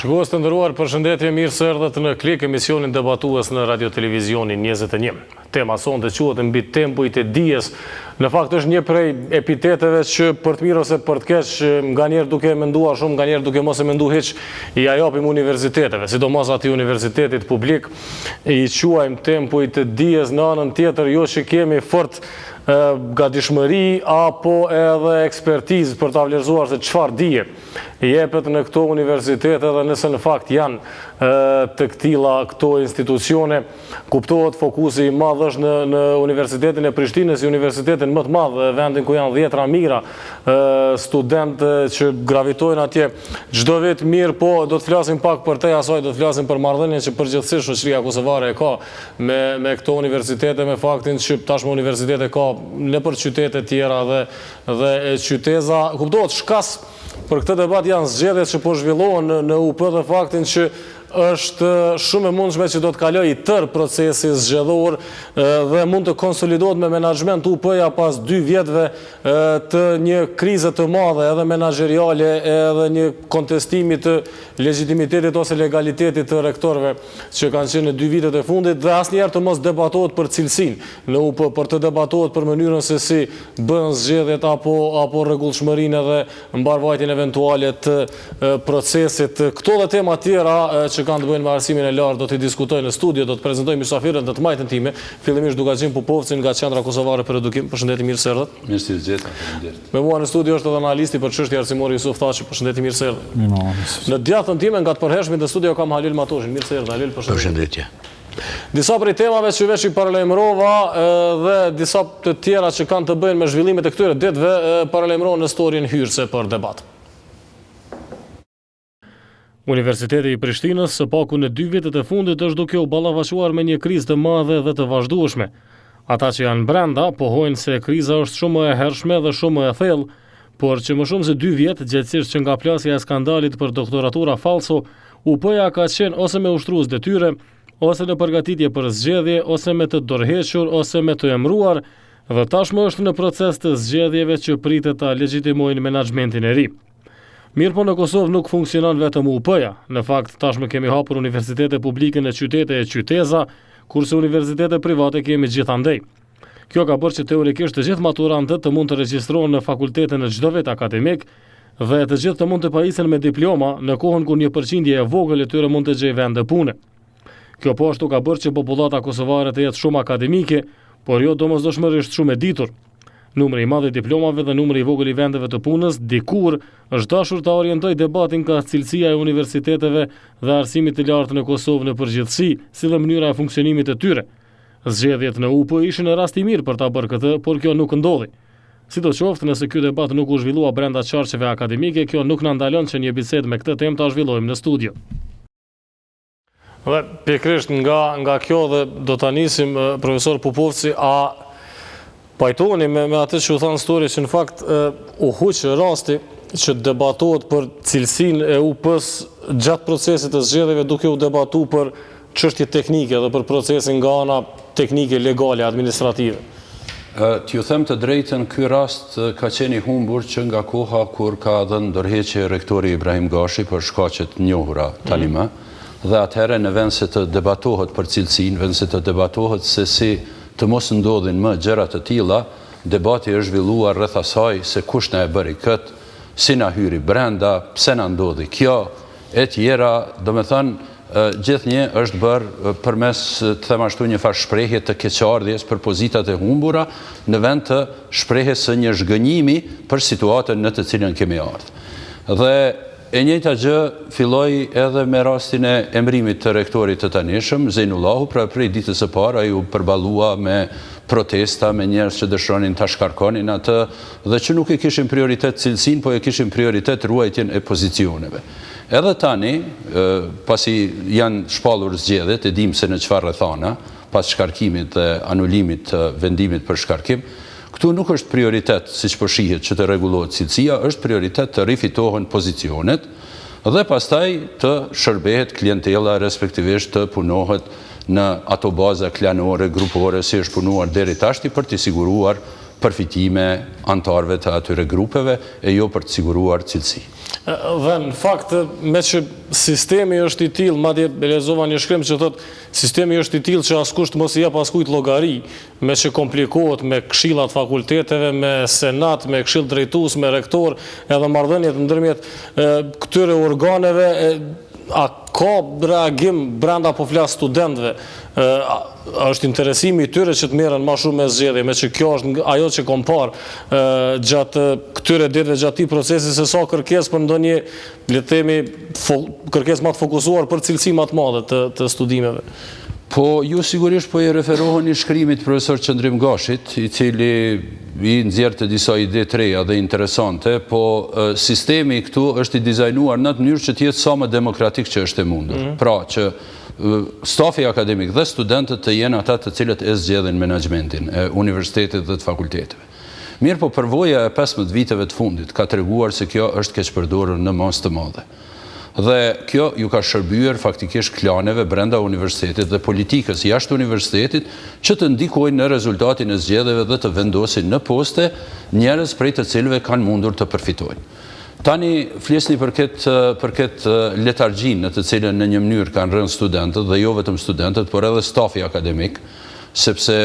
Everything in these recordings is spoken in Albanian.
Shikues të nderuar, përshëndetje, mirë se erdhët në Klik, emisionin debatues në Radio Televizionin 21. Tema sonte quhet mbi tempujt e dijes. Në fakt është një prej epiteteve që për të mirë ose për të keq, nganjëherë duke menduar shumë, nganjëherë duke mos e menduar hiç, i japim universiteteve, sidomos atij universitetit publik, i quajmë tempujt e dijes. Në anën tjetër, jo që kemi fort gatishmëri apo edhe ekspertizë për ta vlerësuar se çfarë dije jepet në këto universitete dhe nëse në fakt janë të këtilla këto institucione. Kuptohet fokusi i madh është në Universitetin e Prishtinës, universitetin më të madh, vendin ku janë 10 mira studentë që gravitojnë atje çdo vit. Mirë, po do të flasim pak për te asaj, do të flasim për marrëdhënien që përgjithsisht shoqëria kosovare e ka me këto universitete, me faktin që tashmë universitete ka nëpër qytete tjera dhe qyteza. Kuptohet shkas për këtë debat janë zgjedhjet që po zhvillohen në UP dhe faktin që është shumë e mundshme që do të kaloj i tërë procesi zgjedhor dhe mund të konsolidohet me menaxhment UP-ja pas 2 vjetëve të një krize të madhe edhe menaxheriale edhe një kontestimi të legitimitetit ose legalitetit të rektorëve që kanë qenë në 2 vitet e fundit dhe asnjëherë të mos debatohet për cilësinë në UP, për të debatohet për mënyrën se si bën zgjedhjet apo rregullshmërinë edhe mbarvajtjen eventuale të procesit. Këto dhe tema tjera që kanë të bëjnë me arsimin e lartë do t'i diskutoj në studio, do të prezantoj mysafirën të majtën time, fillimisht Dukaxhin Pupovcin nga Qendra Kosovare për Edukim. Përshëndetje, mirë se erdhët. Mirë se jeta, faleminderit. Me mua në studio është edhe analisti për çështje arsimori Jusuf Thaçi. Përshëndetje, mirë se erdhët. Në djathtën time nga të përhershmit në studio kam Halil Matoshin. Mirë se erdhët, Halil. Përshëndetje. Disa prej temave që veç i paralajmërova dhe disa të tjera që kanë të bëjnë me zhvillimet e këtyre ditëve paralajmërohen në storyn hyrëse për debat. Universiteti i Prishtinës së paku në 2 vitet e fundit është duke u ballafaquar me një krizë të madhe dhe të vazhdueshme. Ata që janë brenda pohojnë se kriza është shumë e hershme dhe shumë e thellë, por që më shumë se 2 vjet, gjithsesi që nga plasja e skandalit për doktoratura falso, UP-ja ka qenë ose me ushtrues detyre, ose në përgatitje për zgjedhje, ose me të dorëhequr, ose me të emëruar, dhe tashmë është në proces të zgjedhjeve që pritet ta legjitimojnë menaxhmentin e ri. Mirë, po në Kosovë nuk funksionon vetëm UP-ja. Në fakt, tashmë kemi hapur universitete publike në qytete e qyteza, kurse universitete private kemi gjithandej. Kjo ka bërë që teorikisht të gjithë maturantët të mund të regjistrohen në fakultete në çdo vit akademik dhe të gjithë të mund të pajisen me diploma në kohën kur një përqindje e vogël e tyre mund të gjejë vende pune. Kjo po ashtu ka bërë që popullata kosovare të jetë shumë akademike, por jo domosdoshmërisht shumë e ditur. Numri i madh i diplomave dhe numri i vogël i vendeve të punës dikur është dashur ta orientojë debatin ka cilësia e universiteteve dhe arsimit të lartë në Kosovë në përgjithësi, si dhe mënyra e funksionimit të tyre. Zgjedhjet në UP ishin në rast i mirë për ta bërë këtë, por kjo nuk ndodhi. Sidoqoftë, nëse ky debat nuk u zhvillua brenda çarqeve akademike, kjo nuk na ndalon që një bisedë me këtë temë ta zhvillojmë në studio. Dhe pikërisht nga kjo dhe do ta nisim profesor Pupovci, a pajtoni me atë që u thanë story që në fakt u huq rasti që debatohet për cilësinë e UP-s gjatë procesit të zgjedhjeve duke u debatuar për çështje teknike dhe për procesin nga ana teknike, legale, administrative. T'ju them të drejtën, ky rast ka qenë i humbur që nga koha kur ka dhënë dorëheqje rektori Ibrahim Gashi për shkaqe të njohura tani më, dhe atëherë në vend se të debatohet për cilësinë, vend se të debatohet se si të mos ndodhin më gjëra të tilla, debati është zhvilluar rreth asaj se kush na e bëri këtë, si na hyri brenda, pse na ndodhi kjo, e tjera, domethënë gjithnjë është bërë përmes, të them ashtu, një farë shprehje të keqardhjes për pozitat e humbura në vend të shprehjes së një zhgënjimi për situatën në të cilën kemi ardhur. Dhe e njëjta gjë filloi edhe me rastin e emërimit të rektorit të tanishëm, Zejnullahu, pra prej ditës së parë ai u përballua me protesta, me njerëz që dëshironin ta shkarkonin atë dhe që nuk e kishin prioritet cilësinë, po e kishin prioritet ruajtjen e pozicioneve. Edhe tani, pasi janë shpallur zgjedhjet, e dim se në çfarë rrethana, pas shkarkimit dhe anulimit të vendimit për shkarkim, këtu nuk është prioritet, siç po shihet, që të rregullohet cilësia, është prioritet të rifitohen pozicionet dhe pastaj të shërbehet klientela, respektivisht të punohet në ato baza klanore, grupore, si është punuar deri tashti për të siguruar përfitime antarëve të atyre grupeve e jo për të siguruar cilësi. Dhe në fakt, me që sistemi është i tillë, madje e lexova një shkrim që thotë sistemi është i tillë që askush të mos i jap askujt llogari, me që komplikohet me këshillat fakulteteve, me senat, me këshill drejtues, me rektor, edhe marrëdhëniet ndërmjet këtyre organeve. A ka reagim brenda po flas studentëve? Është interesimi i tyre që të merren më shumë me zgjedhje, me që kjo është ajo që kom parë gjatë këtyre ditëve gjatë këtij procesi, se sa kërkesë për ndonjë, le të themi, kërkesë më të fokusuar për cilësi më të madhe të studimeve. Po, ju sigurisht po i referoheni shkrimit profesor Qëndrim Gashit, i cili i nxjerr të disa ide të reja dhe interesante, po sistemi këtu është i dizajnuar në atë mënyrë që të jetë sa më demokratik që është e mundur. Pra që stafi akademik dhe studentët të jenë ata të cilët e zgjedhin menaxhmentin e universitetit dhe të fakulteteve. Mirë, po përvoja e 15 viteve të fundit ka treguar se kjo është keqpërdorur në masë të madhe. Dhe kjo ju ka shërbyer faktikisht klaneve brenda universitetit dhe politikës jashtë universitetit që të ndikojnë në rezultatin e zgjedhjeve dhe të vendosin në poste njerëz prej të cilëve kanë mundur të përfitojnë. Tani flisni për këtë letargjinë në të cilën në një mënyrë kanë rënë studentët dhe jo vetëm studentët, por edhe stafi akademik, sepse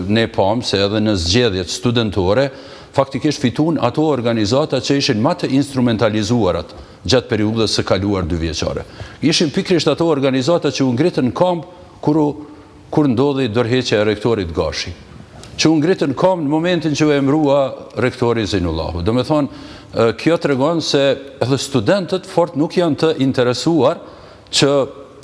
ne pam se edhe në zgjedhjet studentore faktikisht fituan ato organizata që ishin më të instrumentalizuarat gjatë periudhës së kaluar 2 vjeçare. Ishin pikërisht ato organizata që u ngritën në kamp kur ndodhi dorëheqja e rektorit Gashi. Që u ngritën në kamp në momentin që u emërua rektori Zejnullahu. Do me thonë, kjo tregon se edhe studentët fort nuk janë të interesuar që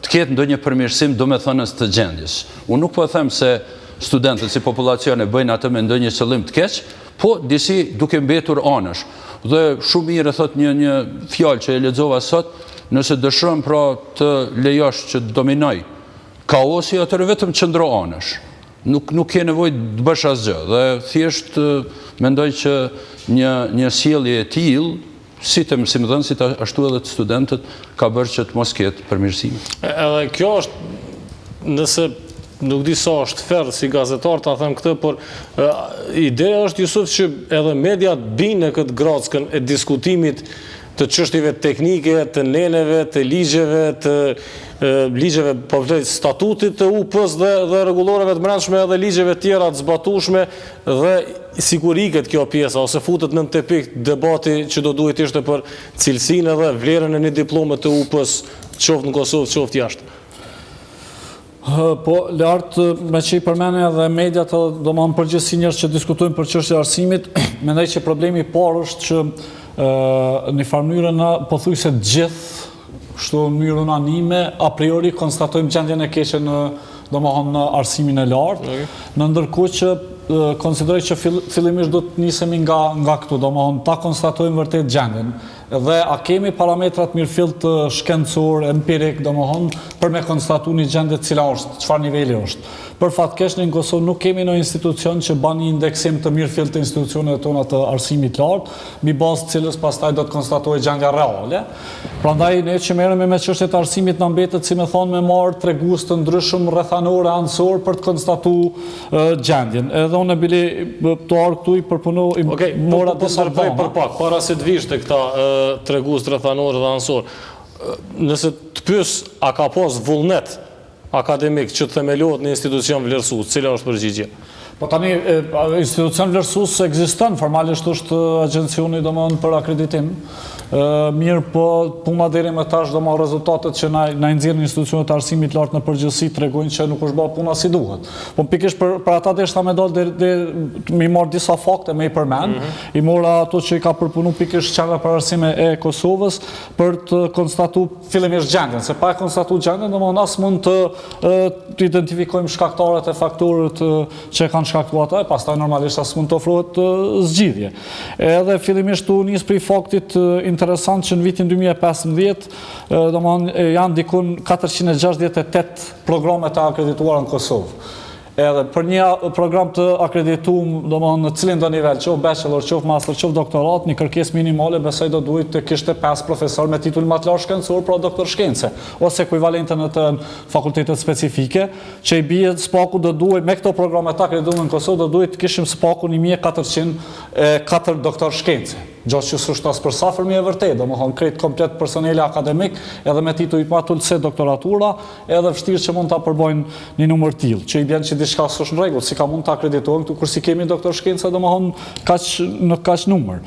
të ketë ndonjë përmirësim domethënës të gjendjes. Unë nuk po them se studentët si populacion e bëjnë atë me ndonjë qëllim të keq, po disi duke mbetur anësh. Dhe shumë mirë thot një fjalë që e lexova sot, nëse dëshiron pra të lejosh që të dominoj kaosi, atëherë vetëm qëndro anësh. Nuk ke nevojë të bësh asgjë. Dhe thjesht mendoj që një sjellje e tillë, si të mësimdhënësit ashtu edhe të studentët, ka bërë që të mos ketë përmirësime. Edhe kjo është, nëse nuk di sa është ferë si gazetar ta them këtë, por ideja është, Jusuf, që edhe mediat binë në këtë grackën e diskutimit të çështjeve teknike, të neneve, të ligjeve, ligjeve po vlet statutit të UP-s dhe rregulloreve të brendshme, edhe ligjeve tjera të zbatueshme, dhe siguriket kjo pjesa ose futet në tepik debati që do duhet ishte për cilësinë edhe vlerën e një diplome të UP-s, qoftë në Kosovë, qoftë jashtë. Po, lartë me që i përmene edhe mediat, do më në përgjithësi njerëz që diskutojnë për çështje arsimit, mendoj që problemi i parë është që në farë mënyrë në pothuajse të gjithë, kështu në mënyrë unanime, a priori konstatojmë gjendjen e keqe në arsimin e lartë, në ndërkohë që konsideroj që fillimisht do të nisemi nga këtu, ta konstatojmë vërtet gjendjen. Dhe a kemi parametrat mirëfill të shkencor, empirik, për me konstatu një gjendje cila është, çfarë niveli është. Për fatkesh në Kosovë nuk kemi në institucion që ban një indeksim të mirëfill të institucioneve tona të arsimit lartë, mbi bazë të cilës pastaj do të konstatojë gjendja reale. Prandaj ne që merremi me çështjet e arsimit na mbetet, si më thonë, me marrë tregues të ndryshëm rrethanor e anësor për të konstatuar gjendjen. Edhe unë bili të ardh këtu i përpunoj mora disa për pak para se të vish te këta tregues rrethanor dhe anësor. Nëse të pyes a ka pas vullnet akademik që të themelohet në institucion vlerësues, cila është përgjigje? Po tani, institucion vlerësues ekziston, formalisht është agjencioni për akreditim. Mirë, po puna deri më tash rezultatet që na nxjerrin institucionet e arsimit lartë në përgjithësi tregojnë që nuk është bërë puna si duhet. Po pikërisht për ata deshta me dalë mi marr disa fakte me i përmend, i mora ato që i ka përpunu pikërisht Qendra për Arsime e Kosovës për të konstatuar fillimisht gjendjen, se pa e konstatuar gjendjen, as mund të identifikojmë shkaktarët e faktorët që kanë shkaktuar ata, pastaj normalisht as mund të ofrohet zgjidhje. Edhe fillimisht u nis prej faktit interesant që në vitin 2015 janë dikun 468 programe të akredituara në Kosovë. edhe për një program të akredituar, domethënë në cilin do nivel, qoftë bachelor, qoftë master, qoftë doktorat, një kërkesë minimale besoj do duhet të kishte 5 profesor me titull matilar shkencor, pra doktor shkence, ose ekuivalente në të fakultetet specifike, që i bie spaku do duhet me këto programe të akredituara në Kosovë do duhet të kishim spaku 1404 doktor shkence. Gjatë që së shtas për safër mi e vërtet, do më thonë krejt komplet personeli akademik, edhe me titull të matullse doktoratura, edhe vështirë që mund të përbojnë një numër tillë, që i bjen që diçka s'është në rregull, si ka mund të akreditohen këtu, kur si kemi doktor shkenca, do më thonë në kaq numër.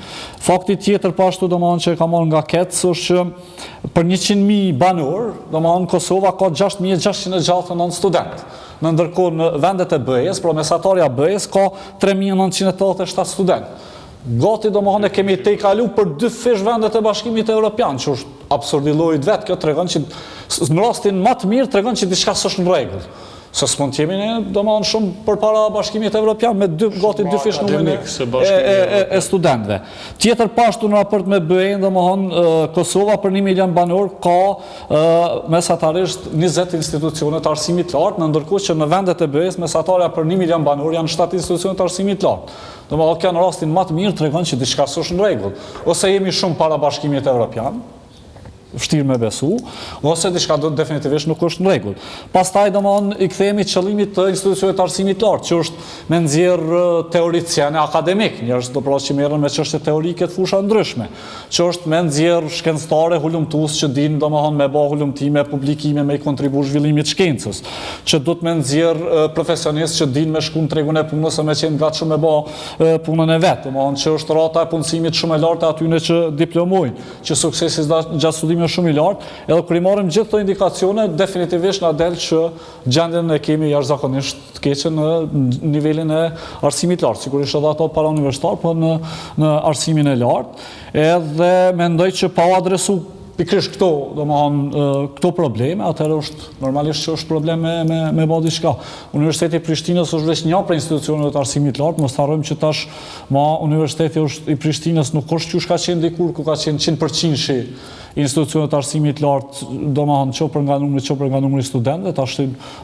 Fakti tjetër pashtu, do më thonë që e ka marrë nga KEC, është që për 100.000 banor, do më thonë Kosova ka 6.669 student. Në ndërkohë në vendet e BE-s, pra mesatarja BE-s ka 3.987 student. Gati do më thonë e kemi te i kalu për 2 fish vendet e Bashkimit Evropian, që është absurdilojit vetë, kjo tregon që në rastin më të mirë tregon që diçka s'është në rregull. Se s'mund t'jemi ne, do më thonë shumë për para Bashkimit Evropian me gati 2 fish numrin e studentëve. Tjetër pashtu në raport me BE-n, do më thonë Kosova për 1 milion banor ka mesatarisht 20 institucione të arsimit lartë, në ndërkohë që në vendet e BE-s mesatarja për 1 milion banor janë 7 institucione të arsimit lartë. Do më thonë kjo në rastin më të mirë tregon që diçka s'është në rregull. Ose jemi shumë para Bashkimit Evropian, vështirë me besu, ose diçka definitivisht nuk është në rregull. Pastaj domthonë i kthehemi qëllimit të institucionit të arsimit lartë, që është me nxjerr teorician akademik, njerëz do pra që merren me çështje teorike të fusha ndryshme, që është me nxjerr shkencëtarë hulumtues që dinë domthonë me bë hulumtime, publikime, me kontribu zhvillimit të shkencës, që do të me nxjerr profesionistë që dinë me shku në tregun e punës ose me qenë gatshëm me bë punën e vet, domthonë që është rata e punësimit shumë e lartë atyre që diplomojnë, që suksesi gjatë studimit shumë i lartë, edhe kur i marrim gjithë këto indikacione, definitivisht na del që gjendjen e kemi jashtëzakonisht të keqe në nivelin e arsimit lartë, sigurisht edhe ato para universitar, po në arsimin e lartë, edhe mendoj që pa u adresu pikërisht këto probleme, atëherë është normalisht që është problem me bë diçka. Universiteti i Prishtinës është vetëm një prej institucioneve të arsimit lartë, mos harrojmë që tash Universiteti i Prishtinës nuk është që ka qenë dikur ku ka qenë 100% institucionet të arsimit lartë, domethënë qoftë nga numri studentëve, tash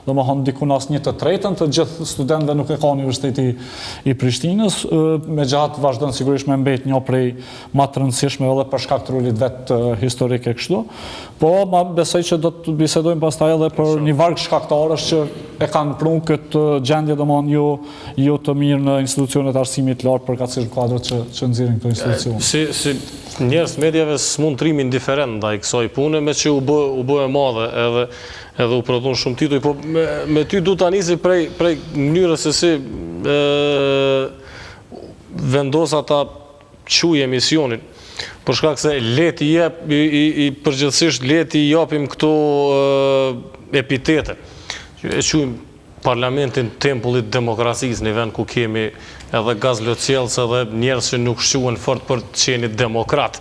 domethënë diku në asnjë të tretën të gjithë studentëve nuk e ka Universiteti i Prishtinës, megjithatë vazhdon sigurisht me mbet një prej më të rëndësishme edhe për shkak të rolit vet historik e kështu, po besoj që do të bisedojmë pastaj edhe për një varg shkaktarësh që e kanë prunë këtë gjendje domethënë jo të mirë në institucionet të arsimit lartë përkatësisht kuadrët që nxjerrin këto institucione. Si njerëz medjave s'mund të rrim indiferent ndaj kësaj pune, me që u bë e madhe edhe u prodhon shumë tituj, po me ty du ta nisi prej mënyrës se si vendos ata quaj emisionin. Për shkak se leti i përgjithsisht leti i japim këto epitete. E quajmë parlamentin tempullit demokracisë, në vend ku kemi edhe gazlocjellës edhe njerëz që nuk shquhen fort për të qenë demokrat.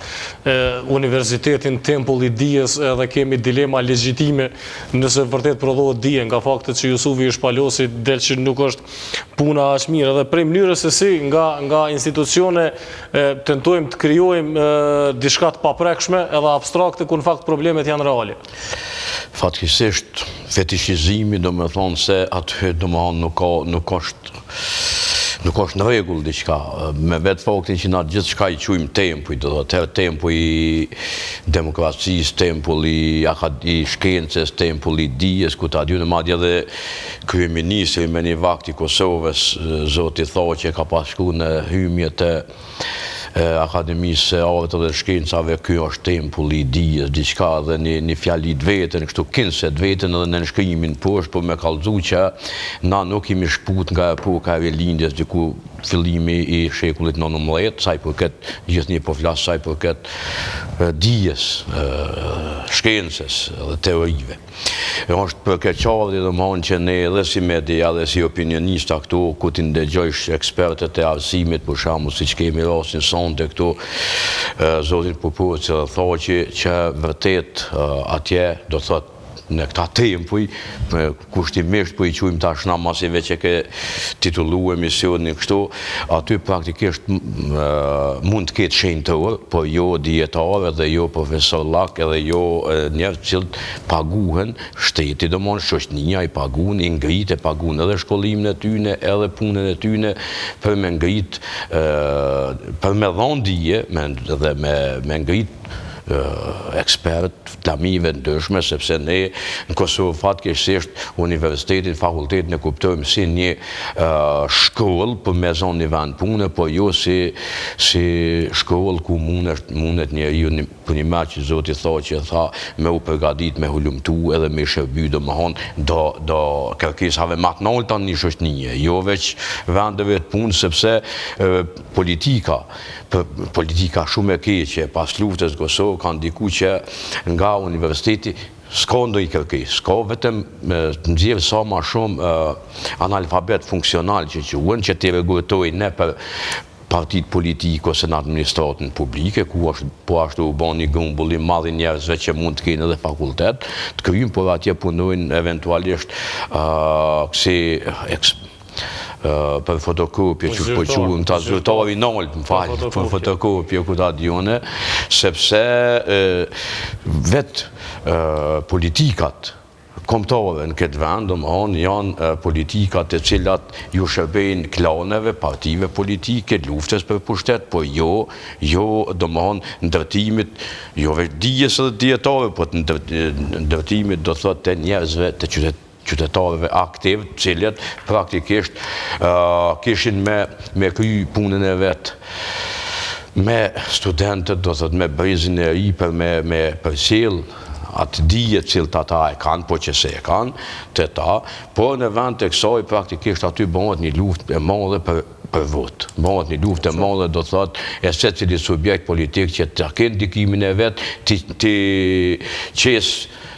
Universitetin tempulli dijes edhe kemi dilema legjitime nëse vërtet prodhohet dije, nga faktet që Jusufi i shpalosi del që nuk është puna aq mirë, edhe prej mënyrës se si nga institucione tentojmë të krijojmë diçka të paprekshme edhe abstrakte ku në fakt problemet janë reale. Fatkesisht, fetishizimi do me thonë se aty do me thonë nuk është në rregull diçka, me vetë faktin që na gjithë shka i quajmë tempuj, do të thotë tempuj i demokracisë, tempull i shkencës, tempull i dijes, ku ta dy në madje edhe kryeministri me një vakt i Kosovës, zoti Thoqi ka pasku në hymjet e Akademisë së Arteve dhe Shkencave, ky është tempulli i dijes, diçka dhe një fjali të vetën, kështu kinse të vetën edhe në nënshkrimin poshtë, por me kallëzu që na nuk jemi shkput nga epoka e rilindjes diku fillimi i shekullit 19, sa i përket gjithnjë po flas sa i përket dijes, shkencës dhe teorive. Është përkeqardhje domthonë që ne edhe si media dhe si opinionista këtu, ku ti ndëgjojsh ekspertët e arsimit, për shembull siç kemi rastin sonte këtu, zotin Pupuci Thoqi, që vërtet atje do thotë në këta tempuj, kushtimisht po I quajmë tashna masive që ke titullu emisionin kështu, aty praktikisht mund të ketë shenjtor, po jo dietar edhe jo profesor lak edhe jo njerëz që paguhen, shteti domon shoqënia I paguhen, I ngrit e paguhen edhe shkollimin e tyne, edhe punën e tyne për me ngrit, për me dhënë dije dhe me ngrit ekspert, flamive ndryshme, sepse ne në Kosovë fatkeqësisht universitetin, fakultetin e kuptojmë si një shkollë për me zonë një vend pune, po jo si shkollë ku mundet njeriu për një me që Zoti që tha me u përgadit, me hulumtu edhe me shërby domethënë do kërkesave më të larta në një shoqënie, jo veç vendeve të punë, sepse politika shumë e keqe pas luftës Kosovë ka ndiku që nga universiteti s'ka ndonjë kërkesë, s'ka vetëm të nxjerrë sa më shumë analfabet funksional që quhen, që t'i rregultojnë ne për partit politike ose në administratën publike, ku po ashtu u bën një grumbull I madh I njerëzve që mund të kenë edhe fakultet, të kryjnë, por atje punojnë eventualisht për fotokopje që po quhen ta zyrtari nalt, për fotokopje ku ta dione, sepse vetë politikat kombëtare në këtë vend, domethënë janë politikat të cilat ju shërbejnë klaneve, partive politike, luftës për pushtet, po jo domethënë ndërtimit, jo vetë dijes edhe dietare, po ndërtimit do thotë të njerëzve të qytetarëve aktiv, të cilët praktikisht kishin me kry punën e vetë me studentët, do thotë me brezin e ri për me përcjell atë dije cilët ata e kanë, po që se e kanë, të ta, po në vend të kësaj praktikisht aty bëhet një luftë e madhe për votë. Bëhet një luftë e madhe, do thotë, e secili subjekt politik që të kenë ndikimin e vetë,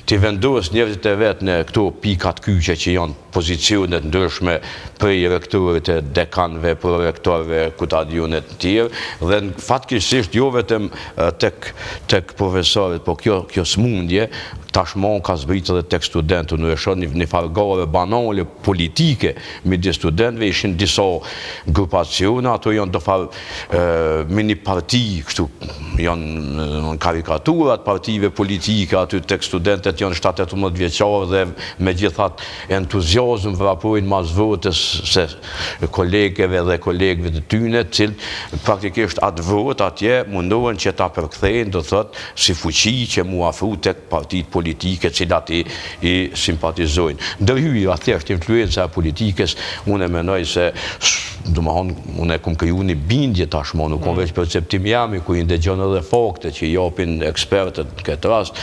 të vendos njerëzit e vetë në këto pikat kyqe që janë pozicionet ndryshme prej rektorit e dekanëve, prorektorëve, kutadionet të tjerë, dhe fatkeqësisht jo vetëm tek profesorët, po kjo smundje tashmon ka zbritur edhe tek studentët, në e shoh një fargore banale politike midis studentëve, ishin disa grupacione, ato janë do farë mini parti, kështu janë karikaturat partive politike, aty tek studentët janë 17-18 vjeçar dhe me gjithat entuziazm vrapojnë mas votës se kolegeve dhe kolegëve të tyne, cilë praktikisht atë votë atje mundohen që ta përkthejnë, do thotë, si fuqi që mu afru tek partit politike cilat I simpatizojnë. Ndërhyrja thjesht influenca e politikës, unë e mendoj se unë e kum kriju një bindje tashmë, nuk kom veç perceptim jam, ku I ndëgjon edhe fakte që japin ekspertët në këtë rast,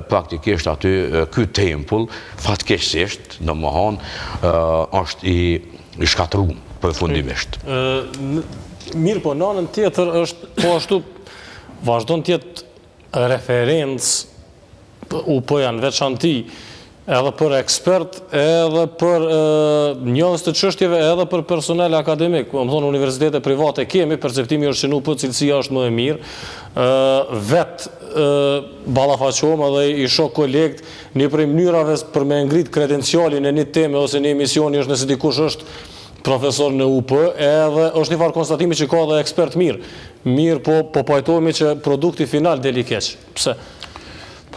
praktikisht aty ky tempull, fatkeqësisht, është I shkatruar përfundimisht. Mirë, po në anën tjetër është po ashtu vazhdon të jetë referencë UP-ja në veçanti edhe për ekspert, edhe për njohës të çështjeve, edhe për personel akademik. Më thonë, universitete private kemi, perceptimi është që në UP cilësia është më e mirë, vetë ballafaqohem edhe I shoh kolegët, një prej mënyrave për me ngrit kredencialin e një teme ose një emisioni është nëse dikush është profesor në UP, edhe është një farë konstatimi që ka dhe ekspert mirë. Mirë, po pajtohemi që produkti final deli keq. Pse?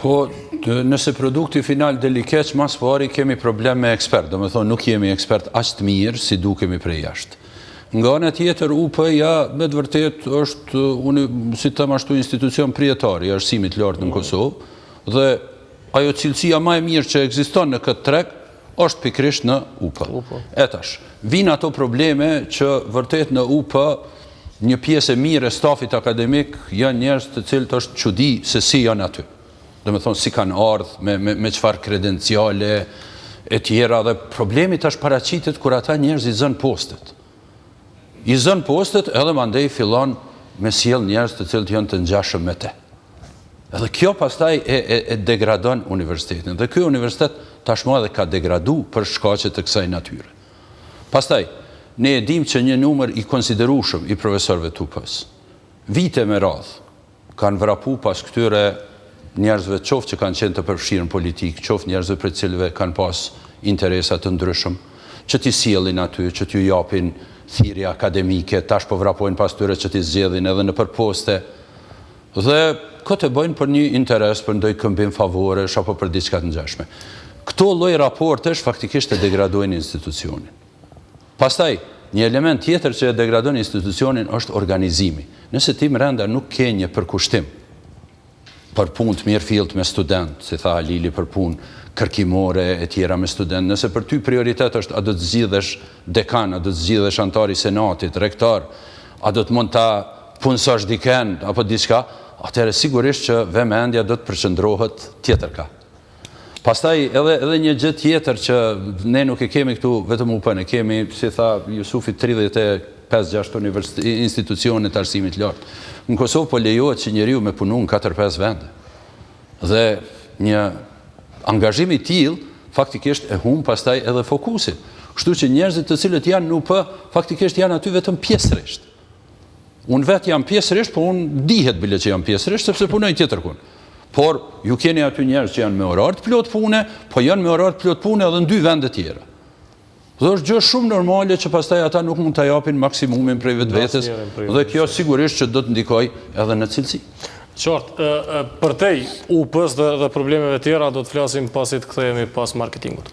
Po, nëse produkti final deli keq, mas pari kemi problem me ekspert. Do me thonë, nuk jemi ekspert aq të mirë si dukemi prej jashtë. Nga ana tjetër, UP-ja me të vërtet është, si të ashtu, institucion prijetar I arsimit lartë në Kosovë, dhe ajo cilësia më e mirë që ekziston në këtë treg, është pikrisht në UP. Etash, vinë ato probleme që vërtet në UP një pjesë e mirë e stafit akademik janë njerëz të cilët është çudi se si janë aty. Do me thonë si kanë ardhë, me çfarë kredenciale e tjera, dhe problemi tash paraqitet kur ata njerëz I zënë postet. I zënë postet edhe mandej fillon me sjell njerëz të cilët janë të ngjashëm me te. Edhe kjo pastaj e degradon universitetin. Dhe ky universitet tashmë edhe ka degradu për shkaqe të kësaj natyre. Pastaj, ne e dim që një numër I konsiderueshëm I profesorëve të UP-s, vite me radhë, kanë vrapu pas këtyre njerëzve qoftë që kanë qenë të përfshirë në politikë, qoftë njerëzve për cilëve kanë pas interesat të ndryshëm, që t'i sjellin aty, që t'ju japin thirrje akademike, tash po vrapojnë pas tyre që t'i zgjedhin edhe në përposte. Dhe këtë e bëjnë për një interes, për ndonjë këmbim favoresh apo për diçka të ngjashme. Këto lloj raportesh faktikisht e degradojnë institucionin. Pastaj, një element tjetër që e degradon institucionin është organizimi. Nëse ti brenda nuk ke një përkushtim për punë të mirëfillt me student, si tha Lili, për punë kërkimore e tjera me student, nëse për ty prioritet është a do të zgjidhesh dekan, a do të zgjidhesh antar i senatit, rektor, a do të mund ta punësosh diken apo diçka, atëherë sigurisht që vëmendja do të përqendrohet tjetër ka. Pastaj edhe një gjë tjetër që ne nuk e kemi këtu vetëm UP, ne kemi, si tha Jusufi, 35-6 institucione të arsimit lartë. Në Kosovë po lejohet që njeriu me punu në 4-5 vende. Dhe një angazhim i tillë faktikisht e humb pastaj edhe fokusin. Kështu që njerëzit të cilët janë në UP faktikisht janë aty vetëm pjesërisht. Unë vetë jam pjesërisht, po unë dihet bile që jam pjesërisht sepse punoj tjetër kun. Por ju keni aty njerëz që janë me orar të plot pune, po janë me orar të plot pune edhe në 2 vende tjera. Dhe është gjë shumë normale që pastaj ata nuk mund ta japin maksimumin prej vetvetes, dhe kjo sigurisht që do të ndikojë edhe në cilësi. Qartë, për tej UP-s dhe problemeve tjera do të flasim pasi të kthehemi pas marketingut.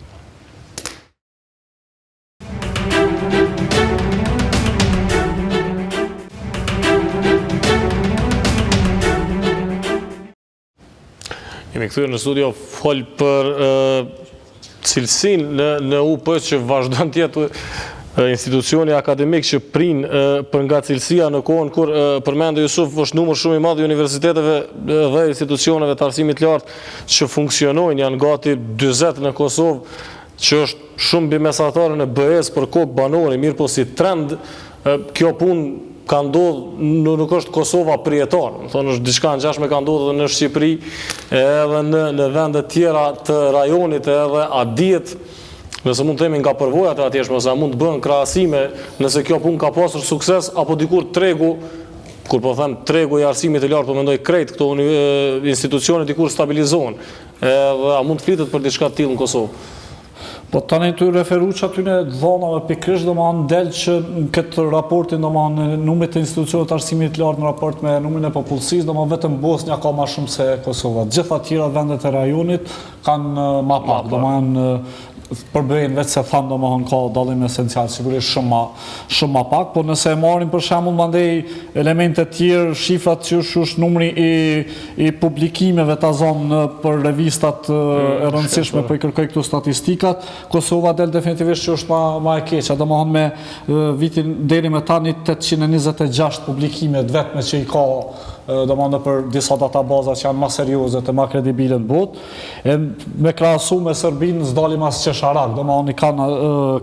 Jemi kthyer në studio fol për cilësinë në UP që vazhdon të jetë institucioni akademik që prin për nga cilësia në kohën kur përmendë Jusuf është numër shumë i madh i universiteteve dhe institucioneve të arsimit lartë që funksionojnë, janë gati 40 në Kosovë, që është shumë bimesatare në BE-s për kokë banore, mirë po si trend, kjo punë ka ndodhë, nuk është Kosova prijetar, thonë është diçka ngjashme ka ndodhë dhe në Shqipëri, edhe në vendet tjera të rajonit, edhe a dihet, nëse mund të themi nga përvojat e atjeshme, ose a mund të bëhen krahasime, nëse kjo punë ka pasur sukses, apo dikur tregu, kur po them tregu i arsimit të lartë, po mendoj krejt këto institucione dikur stabilizohen, edhe a mund të flitet për diçka të tillë në Kosovë? Po tani ty referu që aty në dhonave pikrisht do më del që në këtë raportin do më numrit e institucionet arsimit lartë në raport me numrin e popullsisë, do më vetëm Bosnia ka ma shumë se Kosova. Gjitha tjera vendet e rajonit kanë ma pak, do më përbëjnë vetë se thamë do më ka dallim esencial, sigurisht shumë ma pak, por nëse e marim për shembull mandej elementet tjerë, shifrat që është numri i publikimeve të zonë për revistat e rëndësishme, për i kërkoj këtu statistikat, Kosova del definitivisht që është ma e keqa, do më me vitin deri me tani 826 publikimet vetme që i ka do më për disa databaza që janë ma serioze të ma kredibile në botë. Me krahasu me Serbinë s'dali mas qesharak, do më i kanë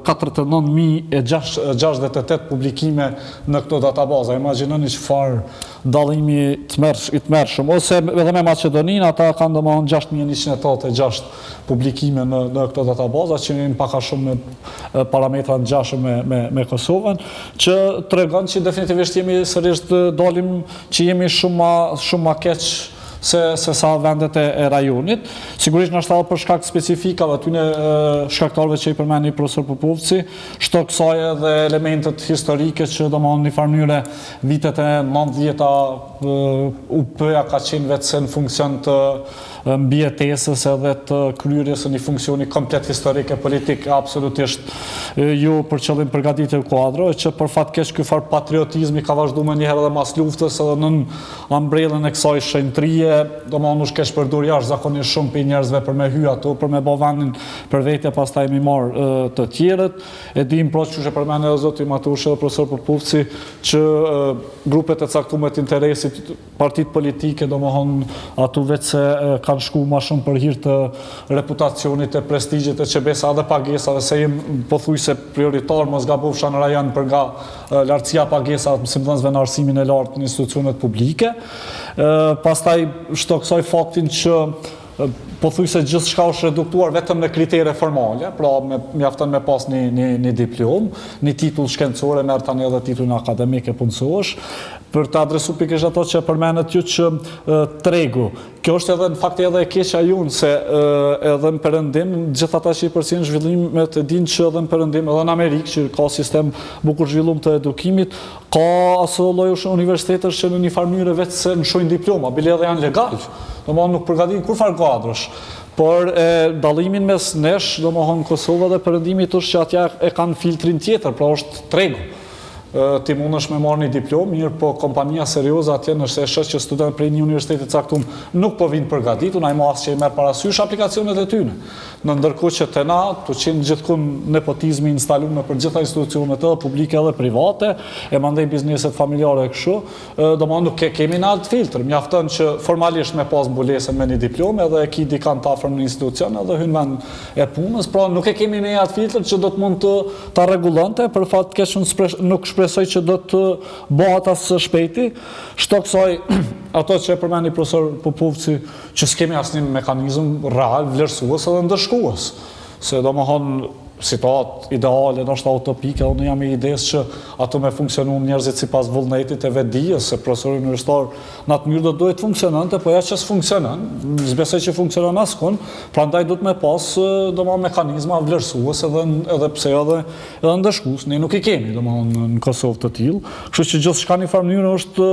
49.068 publikime në këto databaza. Imagjinoni çfarë dallimi i tmerrshëm. Ose edhe me Maqedoninë, ata kanë do më 6.186 publikime në këto databaza, që janë pak a shumë me parametra ngjashëm me Kosovën, që tregon që definitivisht jemi sërish dalim që jemi shumë ma keq se sa vendet e rajonit. Sigurisht në ashtë për shkak specifikave, aty në shkaktarve që i përmeni profesor Popovci, shto kësaj edhe elementet historike që do më një farmyre vitet e 90-a UP-a ka qenë vetë se në funksion të mbijetesës edhe të kryerjes së një funksioni komplet historike, politike, absolutisht jo për qëllim përgatitje kuadro, që për fatkeq ky far patriotizmi ka vazhduar një herë edhe mas luftës edhe në ambrellën e kësaj shenjtërie, domethënë është keq përdorur jashtëzakonisht shumë për njerëzve për me hy ato, për me bë vendin për vete, pastaj mi marr të tjerët. E dim pra që përmend edhe zoti Matushi dhe profesor Popovci që grupet e caktuara të interesit, partitë politike, domethënë ato vetë se kanë shku ma shumë për hir të reputacionit, e prestigjit, e qebesa dhe pagesa, dhe se jem pothuajse prioritar mos gabofsha në rajon për nga lartësia pagesa mësimdhënësve në arsimin e lartë në institucionet publike. Pastaj shtoksoj faktin që pothuajse gjithçka është reduktuar vetëm në kritere formale, pra mjafton me pas një diplom, një titull shkencor, merr tani edhe titullin akademik e punësohesh. për të adresu pikërisht ato që përmenet ju që tregu. Kjo është edhe në fakt edhe e keqja junë, se edhe në Perëndim, gjithë ata që i përcjellin zhvillimet e dinë që edhe në Perëndim, edhe në Amerikë, që ka sistem bukur zhvillum të edukimit, ka aso lloj universitetesh që në një farë mënyrë vetë se nshojnë diploma, bile edhe janë legal, domethënë nuk përgatin kurfar kuadrosh. Por dallimin mes nesh, domethënë Kosova dhe Perëndimit është që atja e kanë filtrin tjetër, pra është tregu. Ti mundesh me marrë një diplom, mirë, po kompania serioze atje nëse e shësh që student prej një universiteti caktuar nuk po vinë përgatitur, ai mos që i merr parasysh aplikacionet e tyre. Në ndërkohë që te na tu qenë gjithkund nepotizmi instaluar në për gjitha institucionet edhe publike edhe private, e mandej bizneset familjare kështu, domethënë nuk kemi në alt filtr. Mjafton që formalisht me pas mbulesën me një diplomë edhe e ki dikant afër në institucion edhe hyn vend e punës, pra nuk e kemi në alt filtr që do të mund të ta rregullonte, për fat keq nuk shpresoj që do të bëhet as së shpejti, shtoksoj ato që e përmendi profesor Popovci, që s'kemi asnjë mekanizëm real vlerësues edhe ndëshkues. Se domethënë situatë ideale, ndoshta utopike, unë jam i idesë që ato me funksionu njerëzit sipas vullnetit e vetdijes, se profesori universitar në atë mënyrë do duhet funksionante, po ja që s'funksionon, s'besoj që funksionon askund, prandaj duhet me pas domethënë mekanizma vlerësues edhe pse edhe ndëshkues. Ne nuk i kemi domethënë në Kosovë të tillë, kështu që gjithçka në farë mënyrë është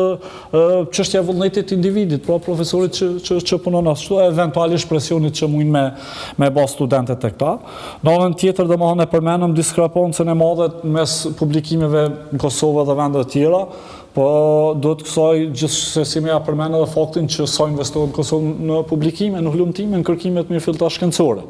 çështja e vullnetit të individit, pra profesorit që punon ashtu, eventualisht presionit që mujnë me bë studentet e këta. Në anën tjetër domethënë e përmenëm diskrepancën e madhe mes publikimeve në Kosovë dhe vende të tjera, po duhet kësaj gjithsesi me ja përmend edhe faktin që sa investohet në Kosovë në publikime, në hulumtime, në kërkimet mirëfillta shkencore.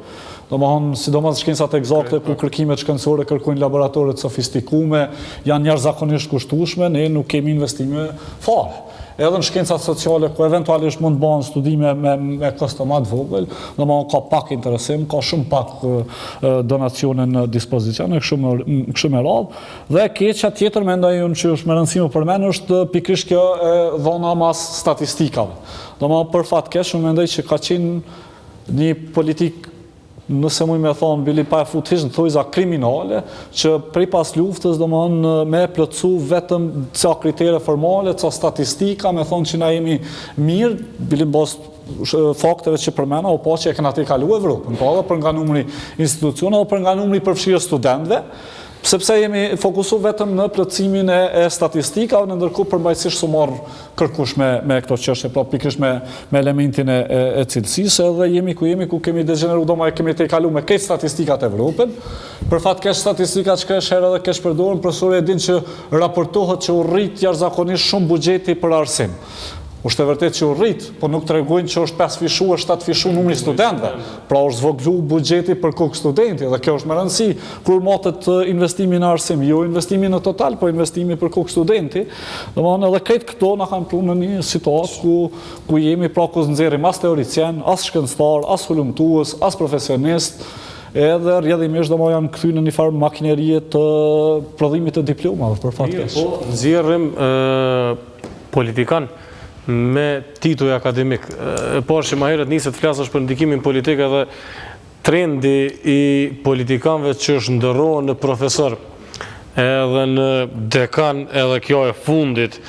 Domethënë, sidomos shkencat eksakte ku kërkimet shkencore kërkojnë laboratore të sofistikume, janë jashtëzakonisht kushtueshme, ne nuk kemi investime fare. Edhe në shkencat sociale, ku eventualisht mund bëhen studime me kostomat vogël, domethënë ka pak interesim, ka shumë pak donacione në dispozicion, kështu me radhë. Dhe keqja tjetër mendoj unë që është më rëndësishme përmend është pikërisht kjo e dhona mas statistikave. Domethënë për fat keq unë mendoj që ka qenë një politikë, nëse muj me thonë, bili pa e futisht në thojza kriminale, që prej pas luftës domethënë me plotsu vetëm ca kritere formale, ca statistika, me thonë që na jemi mirë, bili bos fakteve që përmena, o po që e këna të i kalu Evropën, po edhe për nga numri institucione, edhe për nga numri përfshirë studentëve, sepse jemi fokusu vetëm në plotësimin e statistikave, në ndërkohë përmbajtësisht su marrë kërkush me këto çështje, pra pikërisht me elementin e cilësisë, edhe jemi ku kemi degeneru, doma e kemi të i kalu me këtë statistikat e Evropën. Për fat keq statistikat që kesh herë edhe kesh përdorën, profesori e din që raportohet që u rrit jashtëzakonisht shumë buxheti për arsim. Është e vërtet që u rrit, po nuk tregojnë që është 5 fishu e 7 fishu numri studentëve. Pra është zvoglu buxheti për kokë studenti, dhe kjo është me rëndësi kur matet investimi në arsim, jo investimi në total, po investimi për kokë studenti. Domethënë edhe këtë këto na kanë pru në një situatë ku jemi pra ku nxjerrim as teoricien, as shkencëtar, as hulumtues, as profesionist, edhe rrjedhimisht domosdoshmë janë kthyer në një farë makinerie të prodhimit të diplomave për fat keq. Po nxjerrim politikan me titull akademik. Por që ma herët niset flasësh për ndikimin politik edhe trendi i politikanëve që është ndërrohen në profesor edhe në dekan, edhe kjo e fundit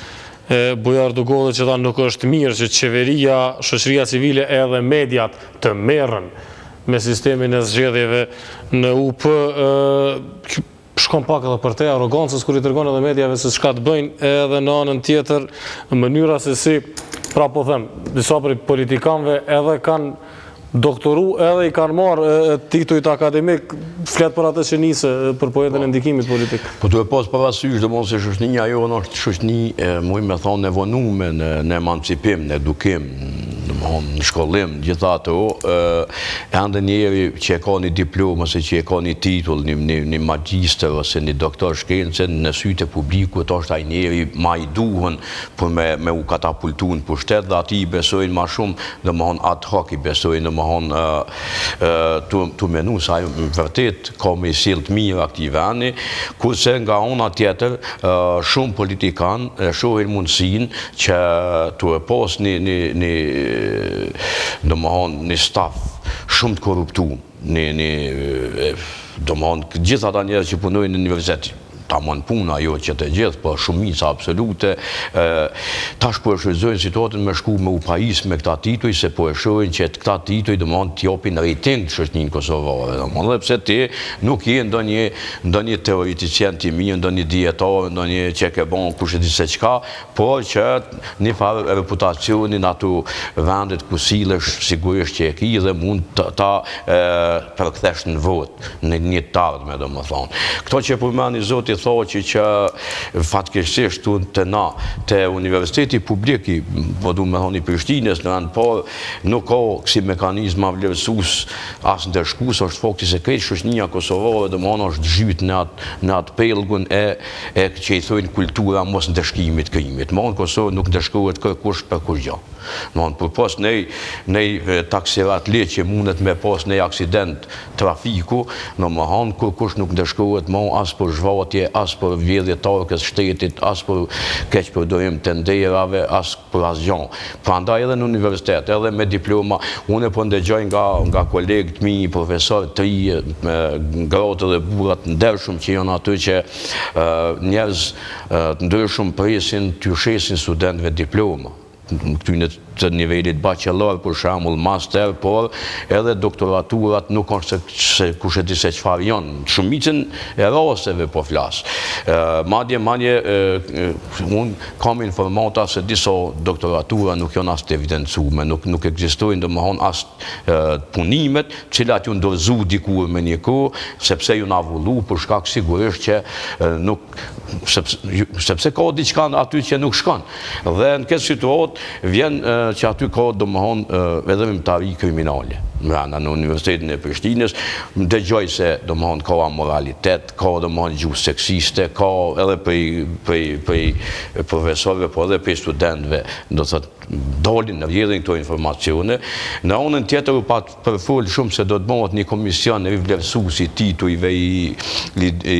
Bujar Dugodhe që tha nuk është mirë që qeveria, shoqëria civile edhe mediat të merren me sistemin e zgjedhjeve në UP. Shkon pak edhe për te arogancës kur i tërgon edhe medjave se çka të bëjnë, edhe në anën tjetër mënyra se si, pra po them, disa për politikanëve edhe kanë doktoru, edhe i kanë marrë titujt akademik, flet për atë që nisë për poetën e ndikimit politik. Po duhet pas parasysh domosdoshmë se shoqënia jonë është shoqëni, muj me thonë, e vonume në emancipim, në edukim, në shkollim, gjitha ato, e ande njeri që e ka një diplomë, ose që e ka një titull, një magjister, ose një doktor shkencë, në sytë e publikut është ai njeri ma i duhen për me u katapultu në pushtet, dhe ati i besojnë ma shumë, domethënë ad hoc i besojnë, domethënë të menu sa vërtet ka me sjell të mirë aktiv veni, kurse nga ona tjetër shumë politikan shohin mundësinë që të pas një staf shumë të korruptuar, domethënë gjithë ata njerëz që punojnë në universitet, tamam puna jo që të gjithë, po shumica absolute, tash po e shfrytëzojnë situatën me shku me u pajis me këta tituj, se po e shohin që këta tituj domethënë t'japin rating shoqërinë kosovare. Domethënë pse ti nuk je ndonjë teoreticien ti mirë, ndonjë dietar, ndonjë që ke bën kush e di se çka, por që një farë reputacionin ato vendet ku sillesh sigurisht që e ke dhe mund ta përkthesh në votë, në një të ardhme domethënë. Kto që përmendni zoti thotë që fatkeqësisht te Universiteti Publik po du me thonë i Prishtinës në anë parë nuk ka kësi mekanizma vlerësues as ndërshkues, është fakti se krejt shoqënia kosovare domethënë është zhyt në atë pellgun e që i thonë kultura mos ndëshkimit krimit. Domethënë Kosovë nuk ndëshkohet kërkush për kurrë. Domethënë për pas nej taksirat le që mundet me pas nej aksident trafiku, domethënë kërkush nuk ndëshkohet më as për zhvatje, as për vjedhje tarkës shtetit, as për keq përdorim të nderave, as për asgjë. Prandaj edhe në universitet, edhe me diploma, unë po ndëgjoj nga kolegët mi, profesor të ri, gratë dhe burrat ndershëm që janë aty që njerëz të ndryshëm presin t'ju shesin studentëve diploma. Këtyne të nivelit bachelor, për shembull master, por edhe doktoraturat nuk është se kush e di se çfarë janë. Shumicën e rasteve po flas. Madje unë kam informata se disa doktoratura nuk janë as të evidencuar, nuk ekzistojnë domethënë as punimet, të cilat ju ndorzu dikur me një kohë, sepse ju na vullu për shkak sigurisht që nuk sepse ka diçka aty që nuk shkon. Dhe në këtë situatë vjen që aty ka domethënë edhe vëmtari kriminale. Brenda në Universitetin e Prishtinës dëgjoj se domethënë ka amoralitet, ka domethënë gjuhë seksiste, ka edhe prej profesorëve, po edhe prej studentëve, do të thotë dolin në vjedhin këto informacione. Në anën tjetër u pat përfol shumë se do të bëhet një komision i vlerësues i titujve i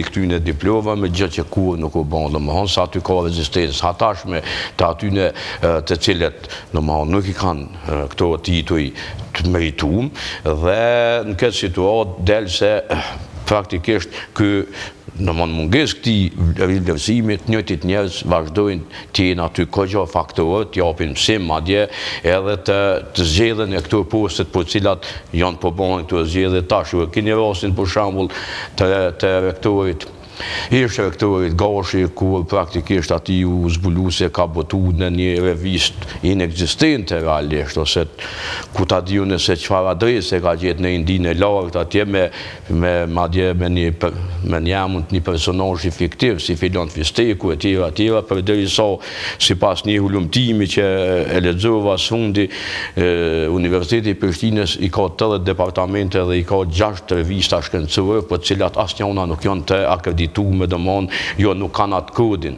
këtyre diplomave, gjë që kur nuk u bën, domethënë sa aty ka rezistencë hatashme të atyne të cilët domethënë nuk i kanë këto tituj të merituar dhe në këtë situatë del se praktikisht ky domethënë mungesë këtij vlerësimi të njëjtit njerëz vazhdojnë të jenë aty këto faktorë, të japin mësim madje edhe të zgjedhen e këto postet për cilat janë po bën këto zgjedhje tash. Keni rastin për shembull të rektorit Ishte rektorit Gashi, kur praktikisht ati u zbulu se ka botu në një revist inexistente realisht, ose ku ta diju nëse çfarë adrese ka gjetë në Indinë e lartë atje madje me një personazh fiktiv si Filon Fisteku e tjera, përderisa sipas një hulumtimi që e lexova së fundi, Universiteti i Prishtinës i ka 80 departamente dhe i ka 6 revista shkencore, për cilat asnjëna nuk janë të akredituar me domon, jo nuk kanë atë kodin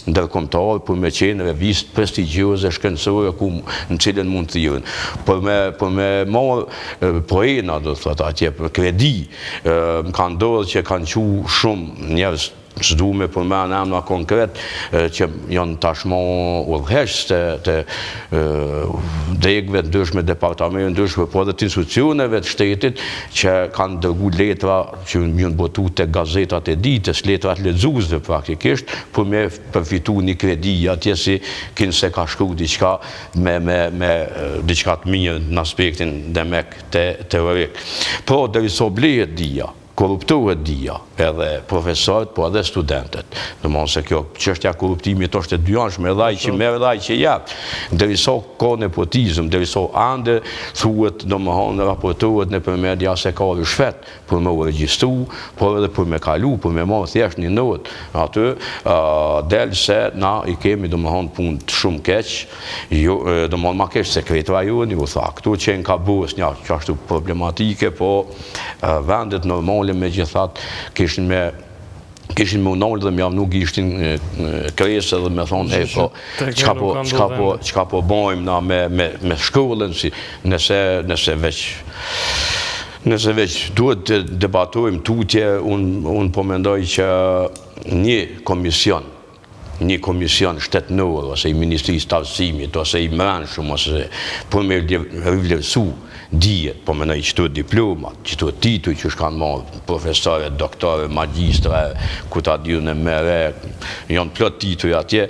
ndërkombëtar për me qenë revistë prestigjioze shkencore në cilën mund të jenë. Për me marrë poena, do të thotë atje, për kredi, më kanë ndodhur që kanë qenë shumë njerëz së du me përmend emra konkret që janë tashmë udhëheqës të degëve ndryshme, departamente ndryshme, por edhe të institucioneve të shtetit që kanë dërgu letra që janë botu te gazetat e ditës, letrat lexuesve praktikisht, për me përfitu një kredi atje si kinë se ka shkruar diçka me diçka të mirë në aspektin demek teorik. Por derisa blehet dia, korruptohet dia, edhe profesorët, po edhe studentët. Domethënë se kjo çështja e korruptimit është e dyanshme, edhe ai që merr, edhe ai që jep. Derisa ka nepotizëm, derisa ande thuhet, domethënë raportohet nëpër media se ka rishfet për me u regjistru, por edhe për me kalu, për me marrë thjesht një notë. Aty del se na i kemi domethënë punë shumë keq, domethënë ma keq se krejt rajoni, u tha, këtu që në ka Bosnja, që ashtu problematike, po vendet normale me gjithat kishin me unolë dhe me javnu gishtin kresë dhe me thonë, qka po bojmë na me shkollën, nëse veç duhet të debatojmë tutje, unë po mendoj që një një komision shtetënor, ose i Ministrisë të Arsimit, ose i Mrenshëm, ose për me rivlerësu dijet, po menoj qëto diplomat, qëto tituj që shkanë marrë profesore, doktore, magjistra, ku ta dirë në mere, janë plot tituj atje,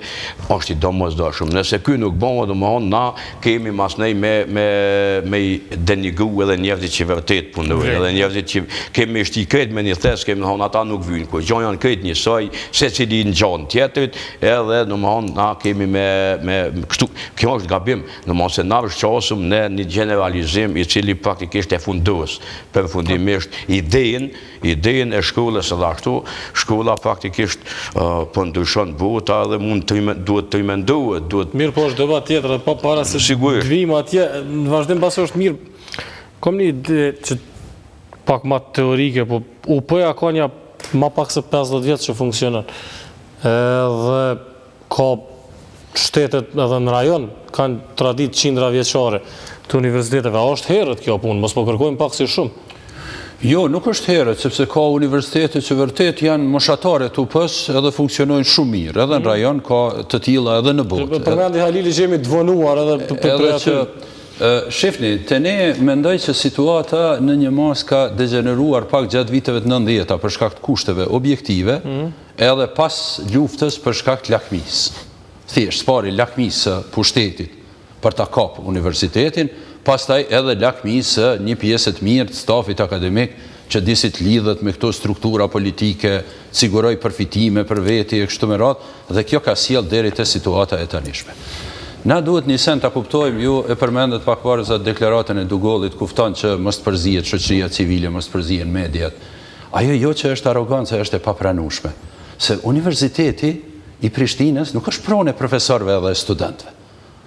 është i domosdoshëm. Nëse ky nuk bëmë, do më honë, na kemi mas nej me i denigru edhe njerëzit që vërtet punojnë, edhe njerëzit që kemi shti krejt me një thes, kemi thonë ata nuk vynë, ku gjonë janë krejt njësoj, se cili në gjonë tjetërit, edhe do më honë, na kemi me kështu, kjo është gabim, do më honë se na vëshqasëm në një generalizim i cili praktikisht e fundos, përfundimisht idejen e shkollës edhe ashtu, shkolla praktikisht po ndryshon bota dhe duhet të rimendohet, duhet... Mirë, po është debat tjetër, pa para se dhvim atje, në vazhdim pasë është mirë, kom një ide që pak ma teorike, po UP-ja ka një ma pak se 50 vjetë që funksionon, edhe ka shtetet edhe në rajon, kanë tradit qindra vjeqare të universiteteve, a është herët kjo punë, mos po kërkojmë pak si shumë? Jo, nuk është herët, sepse ka universitete që vërtet janë moshatare të UP-s edhe funksionojnë shumë mirë, edhe në rajon ka të tilla edhe në botë. Përmendi Halili që jemi dëvonuar edhe për aty. Shifni, të ne mendoj që situata në një mas ka degeneruar pak gjatë viteve të 90-ta për shkak të kushteve objektive, edhe pas luftës për shkak të lakmisë. Thjesht, spari lakmisë pushtetit për ta kap universitetin, pastaj edhe lakmisë një pjesë të mirë të stafit akademik që disit lidhet me këto struktura politike, siguroj përfitime për veti e kështu me radhë, dhe kjo ka sjell deri te situata e tanishme. Na duhet një sen të kuptojmë, ju e përmendet pak parë za deklaratën e Dugollit, kufton që mos të përzihet shoqëria civile, mos të përzihen mediat. Ajo jo që është arogancë, është e papranueshme. Se Universiteti i Prishtinës nuk është pronë e profesorëve dhe studentëve.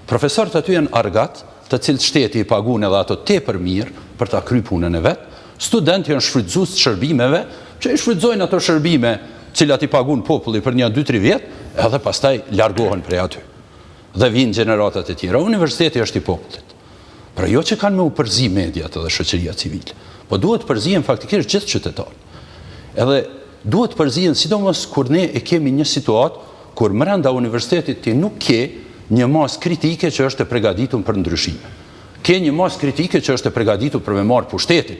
Profesorët aty janë argat, të cilët shteti i pagun edhe ato tepër mirë për ta kry punën e vet. Studentë janë shfrytzues të shërbimeve, që i shfrytëzojnë ato shërbime, cilat i pagun populli për një 2-3 vjet, edhe pastaj largohen prej aty. Dhe vinë gjeneratat e tjera. Universiteti është i popullit. Pra jo që kanë me u përzi mediat edhe shoqëria civile, po duhet përzihen faktikisht gjithë qytetarët. Edhe duhet përzihen sidomos kur ne e kemi një situatë kur brenda universitetit ti nuk ke një mas kritike që është e përgatitur për ndryshime. Ke një mas kritike që është e përgatitur për me marrë pushtetin.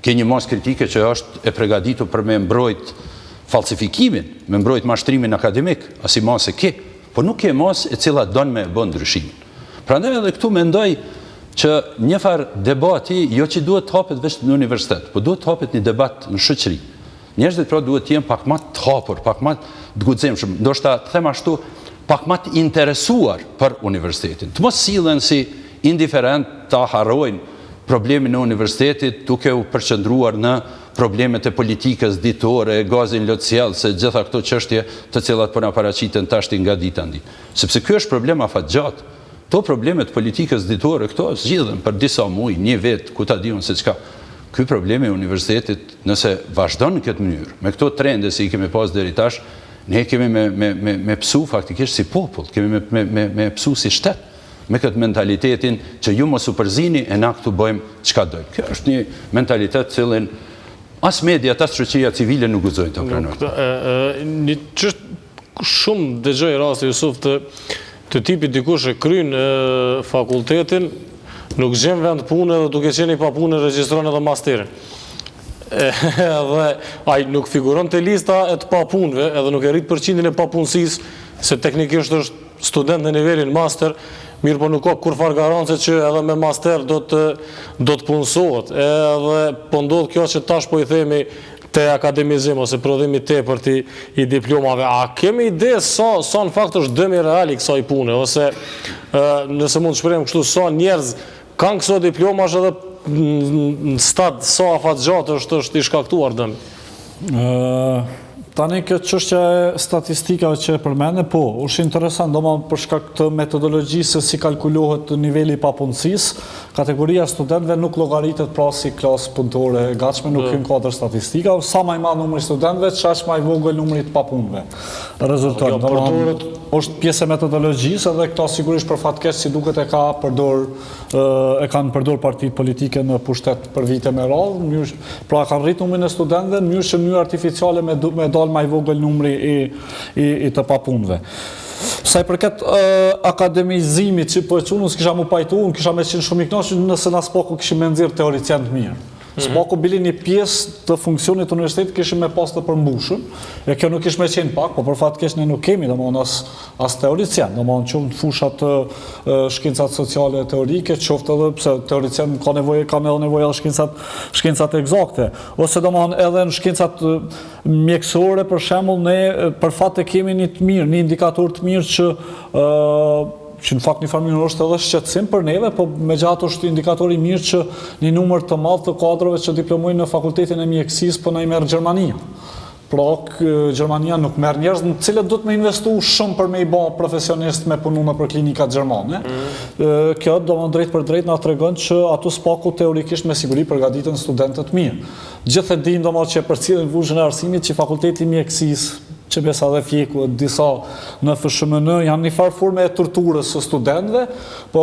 Ke një mas kritike që është e përgatitur për me mbrojt falsifikimin, me mbrojt mashtrimin akademik, asi mas e ke, po nuk ke mas e cila don me bën ndryshimin. Prandaj edhe këtu mendoj që një farë debati, jo që duhet të hapet vetëm në universitet, po duhet të hapet një debat në shoqëri. Njerëzit pra duhet të jenë pak më të hapur, pak më të guximshëm, ndoshta të them ashtu, pak më të interesuar për universitetin. Të mos sillen si indiferent ta harrojnë problemin e universitetit duke u përqendruar në problemet e politikës ditore, gazin lotësjellë, se gjitha këto çështje të cilat po na paraqiten tash nga dita në ditë. Sepse ky është problem afatgjat. To problemet politikës ditore këto zgjidhen për disa muaj, një vit, ku ta diun se çka. Ky problemi i universitetit, nëse vazhdon në këtë mënyrë, me këto trende si i kemi pas deri tash, ne kemi me pësu faktikisht si popull, kemi me pësu si shtet, me këtë mentalitetin që ju mos u përzini e na këtu bëjmë çka dojmë. Kjo është një mentalitet cilin as media, as shoqëria civile nuk guxojnë të pranojnë. Një çështë shumë dëgjoj raste Jusuf të tipit dikush e kryen fakultetin, nuk gjen vend pune dhe duke qenë pa punë regjistron edhe masterin. Edhe ai nuk figuron te lista e të papunëve, edhe nuk e rrit përqindjen e papunësisë, se teknikisht është student në nivelin master, mirë po nuk ka kurfar garancë që edhe me master do të punësohet. Edhe po ndodh kjo që tash po i themi te akademizim ose prodhimi tepërt i diplomave. A kemi ide sa në fakt është dëmi real i kësaj pune, ose nëse mund të shprehim kështu, sa njerëz kanë këso diplomash edhe në stad sa afatgjat është i shkaktuar dëmi? Tani kjo çështja e statistikave që e përmende, po, është interesant, domethënë për shkak të metodologjisë se si kalkulohet niveli i papunësisë, kategoria studentëve nuk llogaritet pra si klasë punëtore e gatshme, nuk hyn kuadër statistika, sa më i madh numri i studentëve, çaq më i vogël numri i papunëve. Rezulton, domethënë është pjesë e metodologjisë edhe këta sigurisht për fatkeq si duket e kanë përdor partitë politike në pushtet për vite me radhë, pra kanë rritur numrin e studentëve në mënyrë artificiale me dalë më i vogël numri i të papunëve. Sa i përket akademizimit që po e qunë, s'kisha mu pajtu, unë kisha me qenë shumë i kënaqur nëse na s'pako kishim me nxjerr teorician të mirë. S'pako bili një pjesë të funksionit të universitetit kishim me pas të përmbushur, e kjo nuk ish me qenë pak, po për fat keq ne nuk kemi, domthonë as teorician, domthonë qoftë fushat të shkencat sociale teorike, qoftë edhe pse teorician ka nevojë edhe shkencat eksakte, ose domthonë edhe në shkencat mjekësore për shembull ne për fat e kemi një të mirë, një indikator të mirë që në fakt një farë mënyrë është edhe shqetësim për neve, po megjithatë është indikatori mirë që një numër të madh të kadrove që diplomojnë në fakultetin e mjekësisë po na i merr Gjermania. Pra, Gjermania nuk merr njerëz në cilët duhet me investu shumë për me i bë profesionist me punu në për klinikat gjermane. Kjo domosdoshmë drejt për drejt na tregon që ato spaku teorikisht me siguri përgatiten studentët mirë. Gjithë e dim domosdoshmë që përcjellin fushën e arsimit që fakulteti i mjekësisë që besa dhe fjeku e disa në FSHMN janë një farë forme e torturës së studentëve, po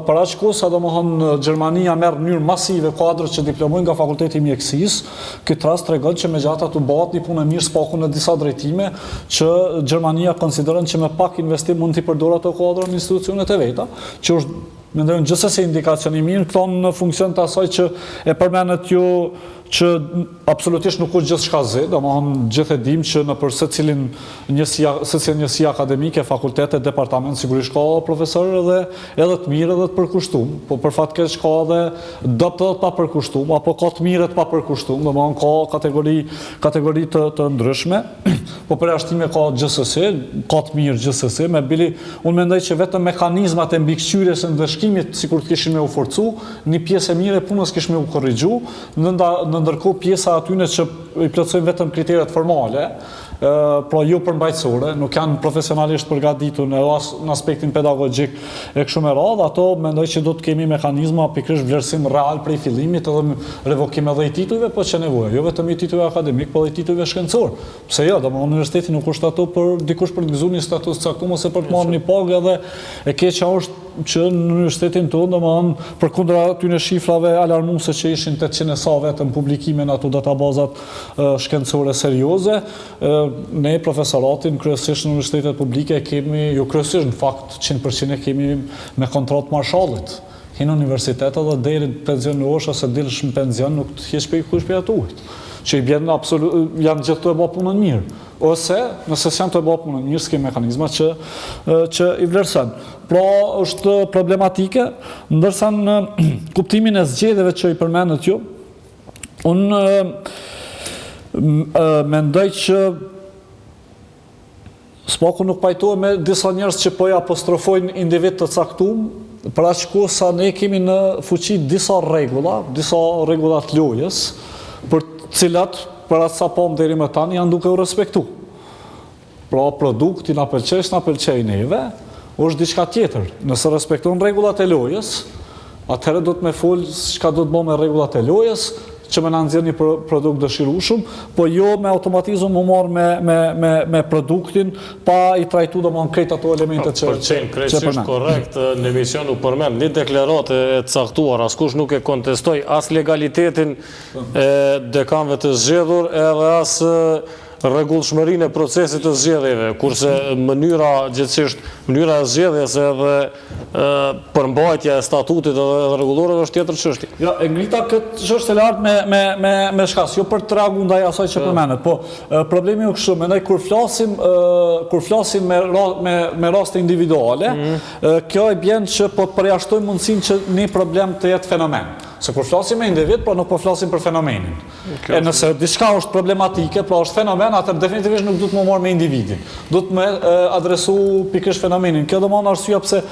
për aq kohë sa domethënë Gjermania merr në mënyrë masive kuadrët që diplomojnë nga fakulteti i mjekësisë, këtë rast tregon që megjithatë ato bëhet një punë mirë spaku në disa drejtime që Gjermania konsideron që me pak investim mund t'i përdorë ato kuadra në institucionet e veta, që është mendojnë gjithsesi indikacion i mirë, këto në funksion të asaj që e përmenet ju që absolutisht nuk është gjithçka zi, domethënë gjithë e dim që nëpër secilin njësi akademike, fakultete, departament, sigurisht ka profesorë edhe të mirë edhe të përkushtuar, po për fat keq ka edhe të pa përkushtuar, apo ka të mirë të pa përkushtuar, domethënë ka kategori të ndryshme, po përjashtime ka gjithsesi, ka të mirë gjithsesi, me bili unë mendoj që vetëm mekanizmat e mbikëqyrjes së ndëshkimit sikur të kishin me u forcu, një pjesë e mirë e punës kishin me u korrigju, ndërkohë pjesa atyne që i plotësojnë vetëm kriteret formale, pra jo përmbajtësore, nuk janë profesionalisht përgatitur në aspektin pedagogjik e kështu me radhë, ato mendoj që do të kemi mekanizma pikërisht vlerësim real prej fillimit edhe revokim edhe i titujve, po që nevoja, jo vetëm i titujve akademik, po edhe i titujve shkencor. Pse jo, domethënë universiteti nuk është ato për dikush për të gëzuar një status caktuar ose për të marrë një pagë edhe e keqja është që në universitetin tonë, domethënë përkundër atyre shifrave alarmuese që ishin 800 e sa vetëm publikime në ato databazat shkencore serioze, ne profesoratin kryesisht në universitetet publike kemi, jo kryesisht në fakt 100% e kemi me kontratë marshallit. Hinë universitetet dhe deri pensionosh ose dilësh në pension nuk të heq për kush për atuajt. Që i bjenë janë gjithë të e bë punën mirë. Ose, nëse s'janë të e bë punën mirë, s'ke mekanizma që i vlerësën. Pra, është problematike, ndërsa në kuptimin e zgjedhjeve që i përmendet ju, unë mendoj që spaku nuk pajtohet me disa njerëz që po ja apostrofojnë individ të caktuar, për aq kohë sa ne kemi në fuqi disa rregulla të lojës, për cilat për atë sa pam deri më tani janë duke u respektu. Pra produkti na pëlqej neve, është diçka tjetër. Nëse respekton rregullat e lojës, atëherë do të më fol çka do të bëj me rregullat e lojës, që më na nxjerr një produkt dëshirueshëm, po jo me automatizëm u marr me produktin pa i trajtuar domosdoshmë krejt ato elementet që krejtësisht korrekt në emision u përmend një deklaratë e caktuar, askush nuk e kontestoi as legalitetin e dekanëve të zgjedhur edhe as rregullshmërinë e procesit të zgjedhjeve, kurse mënyra e zgjedhjes edhe përmbajtja e statutit edhe rregullorëve është tjetër çështje. Ja, e ngrita këtë çështje lart me shkas, jo për të reaguar ndaj asaj që përmendet, po problemi është kështu, mendoj kur flasim me raste individuale, kjo e bën që po të përjashtojmë mundësinë që një problem të jetë fenomen. Se kur flasim me individ, po nuk po flasim për fenomenin. E nëse diçka është problematike, pra është fenomen, atër definitivisht nuk du të më marrë me individin. Du të me adresu pikërisht fenomenin. Kjo do më në arsyeja pse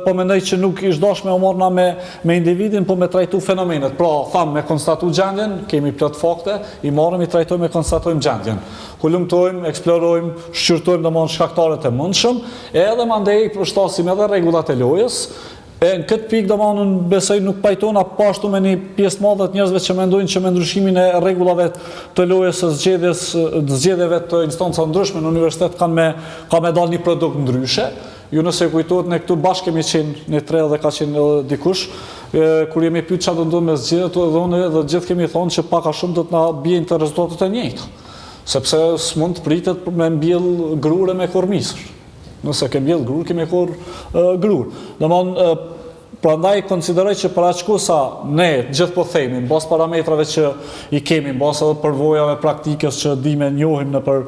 po mendoj që nuk ish dashme u marrna me individin, po me trajtu fenomenet. Pra, thamë me konstatu gjendjen, kemi plot fakte, i marrëm, i trajtojmë, e konstatojmë gjendjen. Kulumtojmë, eksplorojmë, shqyrtojmë do më në shkaktarët e mundshëm, edhe mandej përshtasim edhe rregullat e lojës. Në këtë pikë domosdoshmë unë besoj nuk pajtona pashtu me një pjesë madhe të njerëzve që mendojnë që me ndryshimin e rregullave të lojës së zgjedhjeve të instanca ndryshme në universitet ka me dalë një produkt ndryshe. Ju nëse kujtohet ne këtu bashkë kemi qenë ne tre dhe ka qenë edhe dikush, kur jemi pyet çfarë do ndodh me zgjedhjet, dhe unë dhe gjithë kemi thonë që pak a shumë do të na bijnë të rezultatet e njëjta. sepse s'mund të pritet me mbjell grure me kormisër. Nëse ke mbjell grur, ke me korr grur. Prandaj konsideroj që për aq sa ne gjithë po themi, mbas parametrave që i kemi, mbas edhe përvojave praktikës që di me njohim në për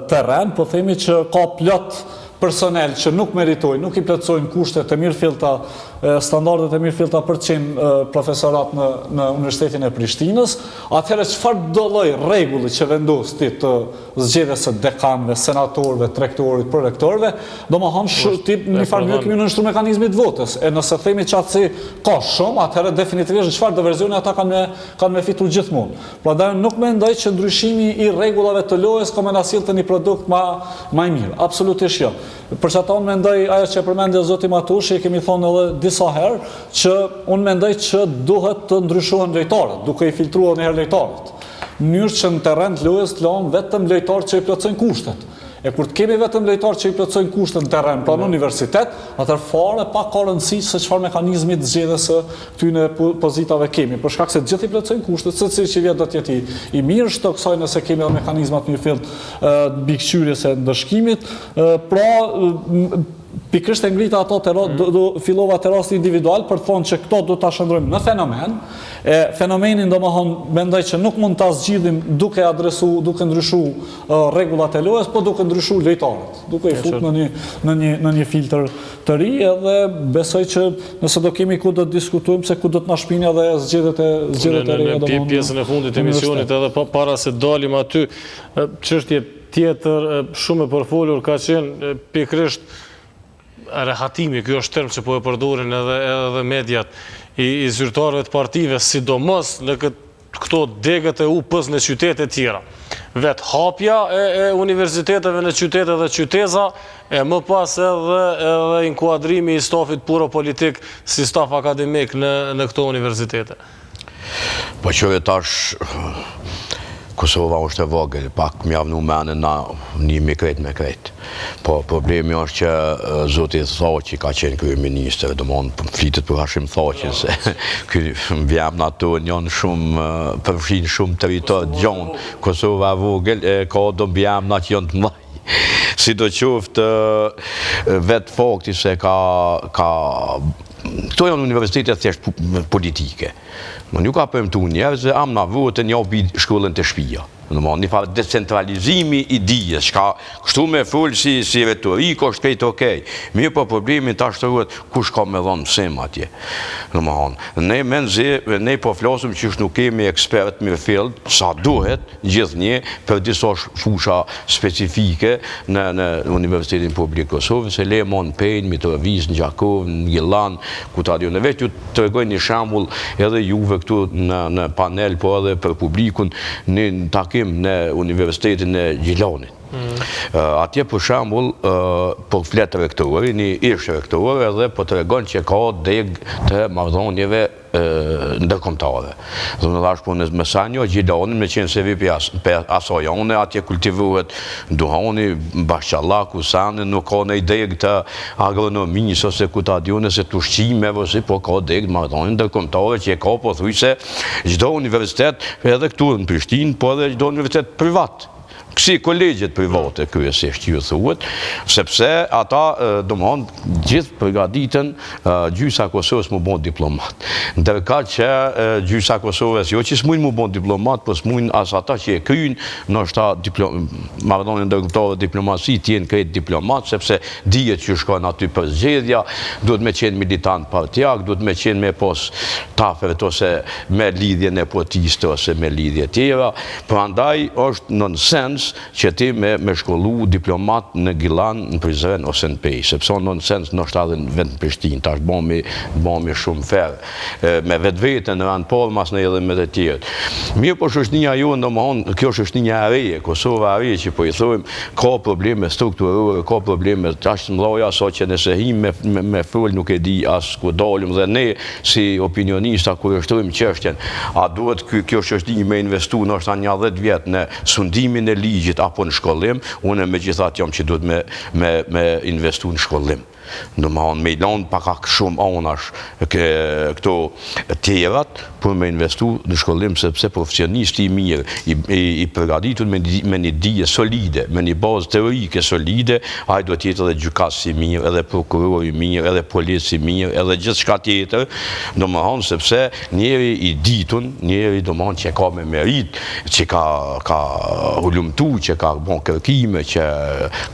terren, po themi që ka plot personel që nuk meritojnë, nuk i plotësojnë kushtet e mirëfillta, standardet e mirëfillta për të qenë profesorat në Universitetin e Prishtinës, atëherë çfarë do lloj rregulli që vendos ti të zgjedhjes së dekanëve, senatorëve, rektorit, prorektorëve, domethënë tip në farë mënyrë kemi nënshtruar mekanizmit të votës. E nëse themi çatësi ka shumë, atëherë definitivisht në çfarë do versioni ata kanë me fitu gjithmonë. Prandaj nuk mendoj që ndryshimi i rregullave të lojës ka më na sillte një produkt më i mirë. Absolutisht jo. Për çata unë mendoj ajo që përmendë zoti Matushi, kemi thonë edhe disa herë, që unë mendoj që duhet të ndryshohen lojtarët, duke i filtruar një herë lojtarët. Në mënyrë që në terren të lojës të lanë vetëm lojtarë që i plotësojnë kushtet. E kur të kemi vetëm lojtarë që i plotësojnë kushtet në terren, pra në universitet, atëherë fare pa ka rëndësi se çfarë mekanizmi të zgjedhjes së këtyre pozitave kemi, për shkak se të gjithë i plotësojnë kushtet, secili që vjet do të jetë i mirë, shtoksoj nëse kemi edhe mekanizmat mirëfillt mbikëqyrjes së ndëshkimit, pra pikërisht e ngrita ato fillova te rasti individual për të thonë që këto do ta shndrojmë në fenomen. Fenomenin domethënë mendoj që nuk mund ta zgjidhim duke ndryshuar rregullat e lojës, po duke ndryshuar lojtarët, duke i futur në një filtr të ri, edhe besoj që nëse do kemi ku do të diskutojmë se ku do të na shpinë edhe zgjedhjet e reja domethënë. Në pjesën e fundit të emisionit edhe para se dalim aty, çështje tjetër shumë e përfolur ka qenë pikërisht rehatimi, kjo është term që po e përdorin edhe mediat i zyrtarëve të partive, sidomos në këto degët e UP-s në qytete tjera. Vetë hapja e universiteteve në qytete dhe qyteza, e më pas edhe inkuadrimi i stafit puro politik si staf akademik në këto universitete. Po që tash Kosova është e vogël, pak mjavnu menë na njimi krejt me krejt. Po problemi është që zoti Thaqi ka qenë kryeministër, domthonë flitet për Hashim Thaqin se ky vjem ato janë shumë përfshin shumë territor gjon. Kosova e vogël ka do mbjemna që janë të mëdha. Sidoqoftë vetë fakti se këto janë universitetet thjesht politike. Nuk ka përmtu njerëz, am na votën ja ubi shkollën të shtëpia. Një farë decentralizimi i dijes, kështu me full si retorikë është krejt okej. Mirë po problemi ta shtruhet kush ka me dhonë mësim atje. Ne po flasëm që nuk kemi ekspert mirëfillt, sa duhet gjithnjë për disa fusha specifike në Universitetin Publik Kosovës, se Lemon Pejn, Mitrovic, në Gjakov, në Gjilan, ku ta dion. Vetë ju të regoj një shembull edhe juve këtu në panel, po edhe për publikun, në takim në Universitetin e Gjilanit. Atje për shembull po flet rektori, një ish rektor edhe po tregon që ka deg të marrëdhënieve ndërkombëtare. Do të thash po në Mesanjo Gjilanin me qenë se vi për asojone, atje kultivohet duhani, bashkallaku, sani, nuk ka në deg të agronomisë ose ku ta diun se të ushqimeve ose po ka deg marrëdhënie ndërkombëtare që ka pothuajse çdo universitet edhe këtu në Prishtinë, po edhe çdo universitet privat. Kësi kolegjet private kryesisht ju thuhet, sepse ata domthonë gjithë përgatiten gjysa Kosovës mu bon diplomat. Ndërka që gjysa Kosovës jo që s'mujnë mu bon diplomat, po s'mujnë as ata që e kryjnë, nështë marrëdhënie ndërkombëtare diplomasi t'jenë krejt diplomat, sepse dihet që shkojnë aty për zgjedhja, duhet me qenë militant partijak, duhet me qenë me pos taferet ose me lidhje nepotiste ose me lidhje tjera. Prandaj është nonsens që ti me shkollu diplomat në Gjilan, në Prizren ose në Pej, sepse nonsens nështë edhe në vend në Prishtinë, ta është bomi shumë ferë, me vetë në rand por, mas në edhe me të tjerët. Mirë po shoqënia ju, domthonë, kjo shoqënia e reje, Kosova e reje që po i thojmë, ka probleme strukturore, ka probleme aq të mëdha, sa që nëse him me fol nuk e di as ku dalim, dhe ne si opinionista kur shtojmë çështjen, a duhet kjo shoqëni me investu nështë 10 vjet në sundimin e ligjit apo në shkollim, unë me gjithat jam që duhet me investu në shkollim. Në më hanë me i lanë paka shumë anash këto tjerat për me investu në shkollim sepse profesionisti i mirë, i përgatitur me një dije solide, me një bazë teorike solide, a i do tjetë edhe gjykas i mirë, edhe prokuror i mirë, edhe polis i mirë, edhe gjithë shka tjetër, do më hanë sepse njeri i ditun, njeri do më hanë që ka me merit, që ka hullumtu, që ka bon kërkime, që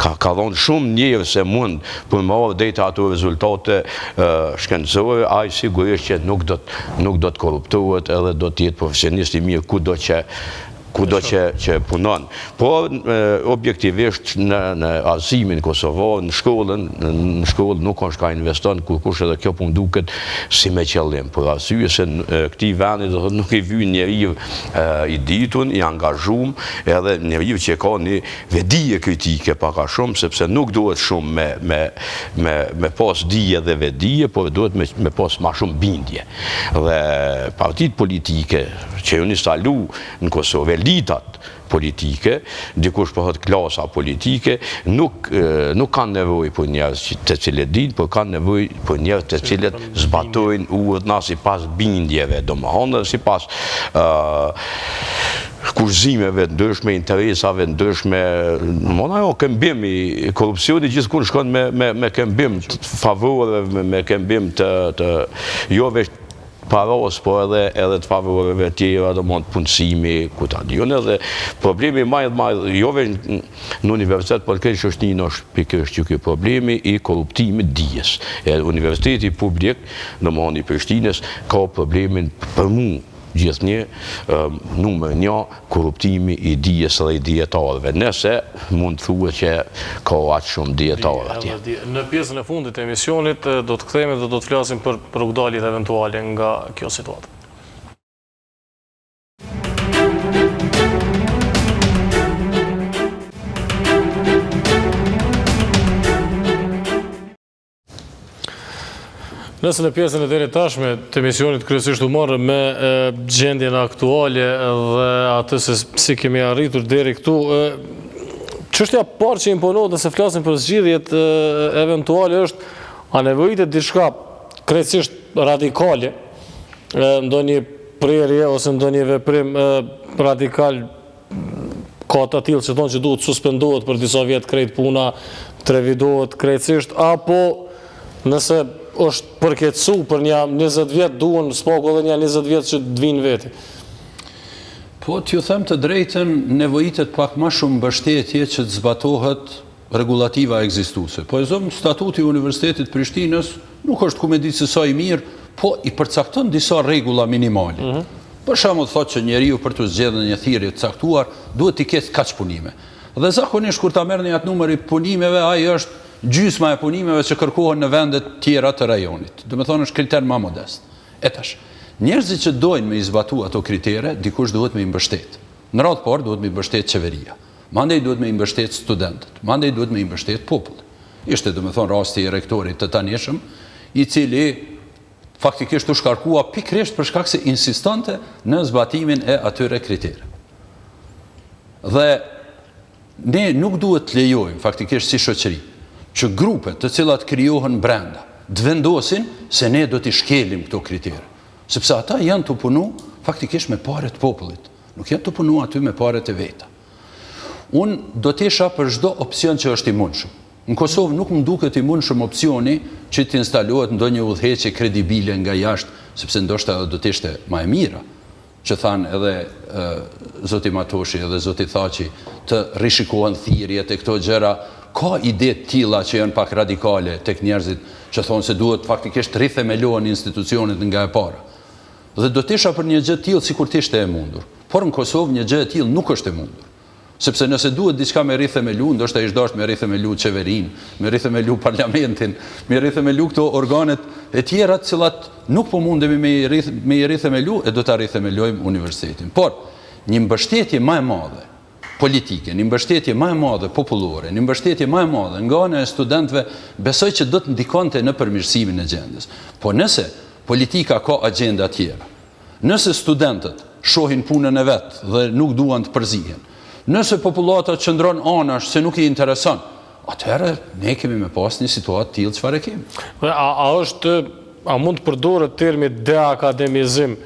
ka dhonë shumë njerë se mund për më arë dhejta ato rezultate shkencore, a i sigurisht që nuk do të korruptohet edhe do të jetë profesionist i mirë kudo që punon. Por, objektivisht në arsimin kosovar, në shkollë nuk është ka investon, kur kush edhe kjo pun duket si me qëllim. Por arsye se këti vendit nuk i vy njeriu i ditun, i angazhum, edhe njeriu që ka një vedije kritike paka shumë, sepse nuk duhet shumë me pas dije dhe vedije, por duhet me pas ma shumë bindje. Dhe partit politike që ju instalu në Kosovë, elitat politike, dikush përhët klasa politike, nuk kanë nevoj për njerës të cilët din, por kanë nevoj për njerës të cilët zbatojnë urna si pas bindjeve, do më hanë, si pas kurzimeve ndryshme, interesave ndryshme, mëna jo, këmbimi, korupcioni gjithë shkon me këmbim të favore, me këmbim të jo veç paros, po edhe të favoreve tjera, do mund punësimi, kutadion, edhe problemi majtë, jo veç në universitet, por kërë shështin është pikërisht që kjo problemi i korruptimit dijes. Universiteti publik, do mund i Prishtinës, ka problemin për mu, gjithë një, numër një, korruptimi i dijes dhe i dietarëve. Nëse mund të thuhet që ka aq shumë dietarë atje. Në pjesën e fundit të emisionit do të kthehemi dhe do të flasim për rrugdaljet eventuale nga kjo situatë. Nëse në pjesën e deri tashme të emisionit kryesisht u marrë me gjendjen aktuale dhe atë se si kemi arritur deri këtu, çështja parë që imponohet nëse flasim për zgjidhjet eventuale është a nevojitet diçka krejtësisht radikale, ndonjë prerje ose ndonjë veprim radikal ka të tillë që thonë që duhet suspendohet për disa vjet krejt puna, të revidohet krejtësisht, apo nëse është përkecu për një 20 vjetë, duhen s'paku edhe një 20 vjetë që të vinë veti. Po, t'ju them të drejten, nevojitet pak ma shumë mbështetje që të zbatohet regulativa ekzistuese. Po e zëmë, statuti i Universitetit Prishtinës nuk është ku me ditë se sa i mirë, po i përcakton disa regula minimale. Për shembull thotë që njeriu për të zgjedhur një thirrje të caktuar, duhet t'i ketë kaq punime. Dhe zakonisht kur ta merrni atë numër i punimeve, ai është gjysma e punimeve që kërkohen në vendet tjera të rajonit. Do me thonë është kriter ma modest. Tash, njerëzit që dojnë me i zbatu ato kritere, dikush duhet me i mbështet. Në radhë parë duhet me i mbështet qeveria. Mandej duhet me i mbështet studentët. Mandej duhet me i mbështet popullit. Ishte, do me thonë, rasti i rektorit të tanishëm, i cili faktikisht u shkarkua pikrisht për shkak se insistante në zbatimin e atyre kritere. Dhe ne nuk duhet të lejojmë, faktikisht si shoqëri, që grupet të cilat krijohen brenda, të vendosin se ne do t'i shkelim këto kritere. Sepse ata janë të punu faktikisht me paret popullit. Nuk janë të punu aty me paret e veta. Unë do t'isha për çdo opcion që është i mundshëm. Në Kosovë nuk më duket i mundshëm opcioni që t'instalohet ndonjë udhëheqje kredibile nga jashtë, sepse ndoshta do t'ishte më e mira, që thanë edhe zoti Matoshi edhe zoti Thaçi, të rishikohen thirrjet e këto gjëra. Ka ide tilla që janë pak radikale tek njerëzit që thonë se duhet faktikisht rithemelohen institucionet nga e para. Dhe do t'isha për një gjë tillë sikur t'ishte e mundur. Por në Kosovë një gjë e tillë nuk është e mundur. Sepse nëse duhet diçka me rithemelu, ndoshta ish dashur me rithemelu qeverinë, me rithemelu parlamentin, me rithemelu këto organet e tjera të cilat nuk po mundemi me i rithemelu, e do ta rithemelojmë universitetin. Por një mbështetje më e madhe politike, një mbështetje më e madhe popullore, një mbështetje më e madhe nga ana e studentëve, besoj që do të ndikonte në përmirësimin e gjendjes. Po nëse politika ka agjenda tjera, nëse studentët shohin punën e vet dhe nuk duan të përzihen, nëse popullata qëndron anash se nuk i intereson, atëherë ne kemi me pas një situatë tillë çfarë kemi. A mund të përdoret termi deakademizim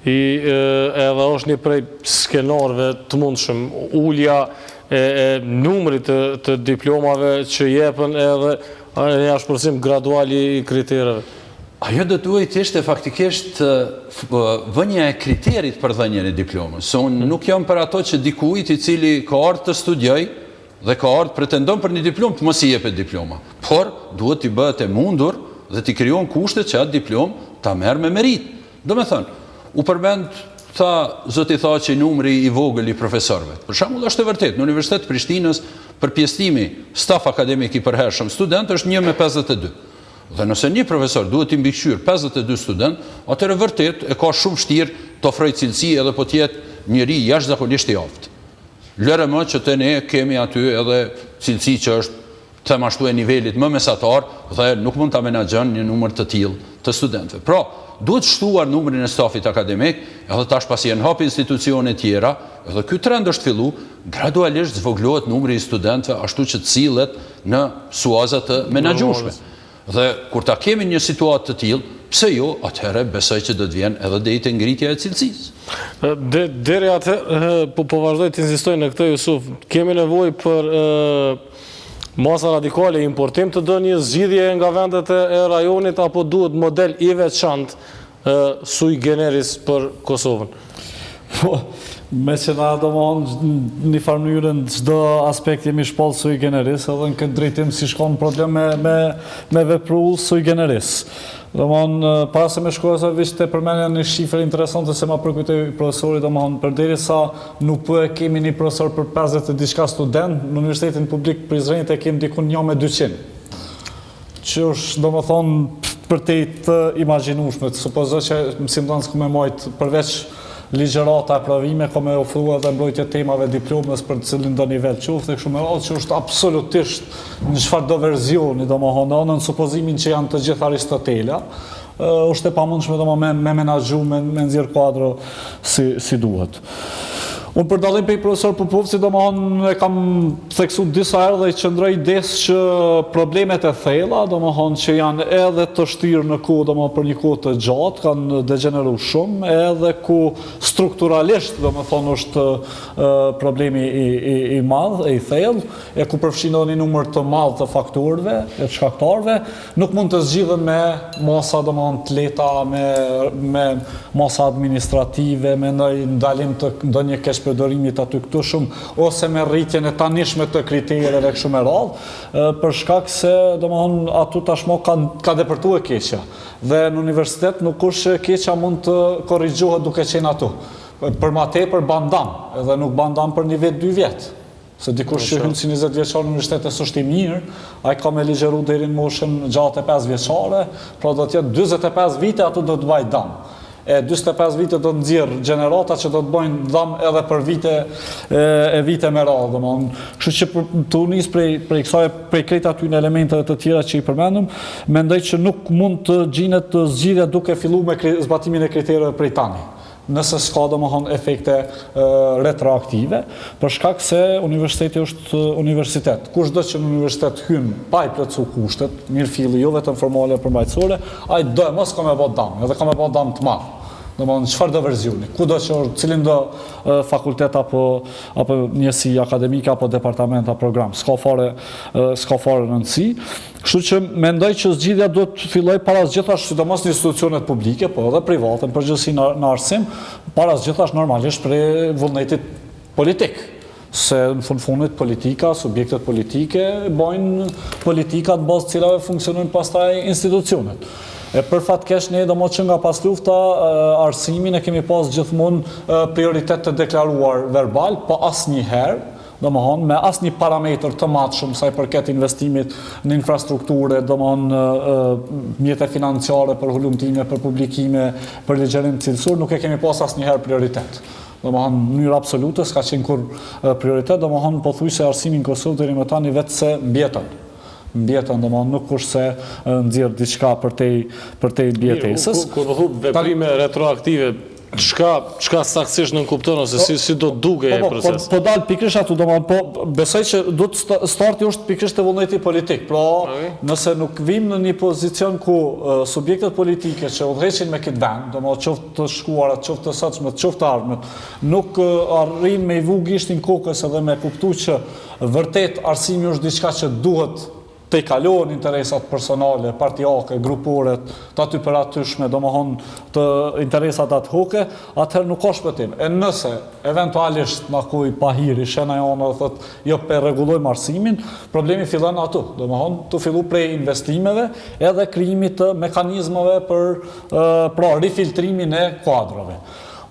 edhe është një prej skenarëve të mundshëm, ulja e numrit të diplomave që jepen edhe një ashpërsim gradual i kriterëve? Ajo do duhet të ishte faktikisht vënia e kriterit për dhënien e diplomës. Se unë nuk jam për ato që dikujt i cili ka ardhur të studioj dhe ka ardhur pretendon për një diplomë të mos i jepet diploma. Por duhet t'i bëhet e mundur dhe t'i krijon kushtet që atë diplomë ta merr me merit. Do me thënë, u përmend zoti tha që numri i vogël i profesorëve. Për shembull është e vërtetë, në Universitetin e Prishtinës përpjesëtimi staf akademik i përhershëm student është 1 me 52. Dhe nëse një profesor duhet t'i mbikëqyr 52 student, atëherë vërtet e ka shumë vështirë të ofrojë cilësi edhe po të jetë njëri jashtëzakonisht i aftë. Lëre më që të ne kemi aty edhe cilësi që është të mashtu e nivelit më mesatar dhe nuk mund të menaxhon një numër të tillë të studentëve. Pra, duhet shtuar numrin e stafit akademik, edhe tash pasi janë hap institucione tjera, edhe ky trend është fillu, gradualisht zvoglohet numri i studentëve ashtu që të sillet në suaza të menaxhueshme. Dhe kur ta kemi një situatë të tillë, pse jo, atëherë besoj që do të vjen edhe deri te ngritja e cilësisë. Deri atë po vazhdoj të inzistoj në këtë, Jusuf, kemi nevojë për masa radikale importim të një zgjidhje nga vendet e rajonit, apo duhet model i veçantë sui generis për Kosovën? Po, me që na një farë mënyrën çdo aspekt jemi shpall sui generis, edhe në këtë drejtim si shkon problem me vepru sui generis. Para se me shkruaj sa vishë të përmenja një shifrë interesante se ma përkujtoj profesorit, përderisa nuk po e kemi një profesor për 50 e diçka student, në Universitetin Publik Prizrenit e kemi dikun 1 me 200. Që është, për te të imaginushme, të supozoj që mësimdhënës ku me mojtë përveç ligjerata e provime, ka me ofrua dhe mbrojtje temave diplomës për cilin do nivel qoftë, e kështu me radhë që është absolutisht në çfarë do verzioni, në supozimin që janë të gjithë Aristotela, është e pamundshme me menaxhu, me nxjerr kuadro si duhet. Unë për dallim pe profesor Popovci, e kam theksu disa herë dhe i qëndroj ides që problemet e thella, që janë edhe të shtirë në kohë, për një kohë të gjatë, kanë degeneru shumë, edhe ku strukturalisht, është problemi i madh, i thellë, e ku përfshin një numër të madh të faktorëve, e të shkaktarëve, nuk mund të zgjidhen me masa të lehta, me masa administrative, me ndalim të ndonjë keq përdorimit aty këtu shumë, ose me rritjen e tanishme të kriterjeve kështu me radhë, për shkak se atu tashmo ka depërtu e keqja. Dhe në universitet nuk është keqja mund të korrigjohet duke qenë atu. Për ma tepër bandam, edhe nuk bandam për 1 vit, 2 vjet. Se dikush që hynë si 20 vjeçar në universitetet është i mirë, a i ka me ligjeru deri në moshën 65 vjeçare, pra do t'jetë 25 vite atu do të vaj dam. E 25 vite do të nxjerr gjenerata që do të bëjnë dham edhe për vite me radhë. Kështu që të nis prej krejt aty në elementeve të tjera që i përmendëm, mendoj që nuk mund të gjinet zgjidhja duke filluar me zbatimin e kriterëve prej tani, nëse s'ka efekte retroaktive, për shkak se universiteti është universitet. Kushdo që në universitet hyn pa i plotësuar kushtet, mirëfilli jo vetëm formale përmbajtësore, ai do mos ka me bë dam, edhe ka me bë dam të madh. Çfarë do verzioni, kudo që cilin do fakultet apo njësi akademike apo departament apo program, s'ka fare rëndësi. Kështu që mendoj që zgjidhja do të filloj para zgjithash, sidomos në institucionet publike, po edhe private, në përgjithësi në arsim, para zgjithash normalisht prej vullnetit politik. Se në fundit politika, subjektet politike, bojnë politikat bazë cilave funksionojnë pastaj institucionet. Për fatkesh ne do më që nga pas lufta arsimin e kemi pas gjithmonë prioritet të deklaruar verbal, po asnjëherë, me asnjë parametër të matshëm sa i përket investimit në infrastrukture, mjete financiare për hulumtime, për publikime, për ligjerim cilësor, nuk e kemi pas asnjëherë prioritet. Në mënyrë absolute, s'ka qenë kur prioritet, pothuaj se arsimi në Kosovë deri më tani vetë se mbjetën, nuk është se nxjerr diçka për te mbjetesës. Kur veprime retroaktive Çka saktësisht nënkupton ose si do duke e proces? Po dalë pikrisht atu, po besoj që do të starti është pikrisht të vullneti politik. Pra, nëse nuk vim në një pozicion ku subjektet politike që udhëheqin me këtë vend, qoftë të shkuarat, qoftë të sotshmet, qoftë të ardhmet, nuk arrin me i vu gishtin kokës edhe me kuptu që vërtet arsimi është diçka që duhet të i kalohen interesat personale, partijake, grupore, të aty për atyshme, të interesat atë hoke, atëherë nuk ka shpëtim. E nëse, eventualisht, në kuj pahiri, shena jonë, dhe thëtë, jo për regulojmë arsimin, problemi fillon atu. Të fillu prej investimeve edhe krijimit të mekanizmave për rifiltrimin e kuadrave.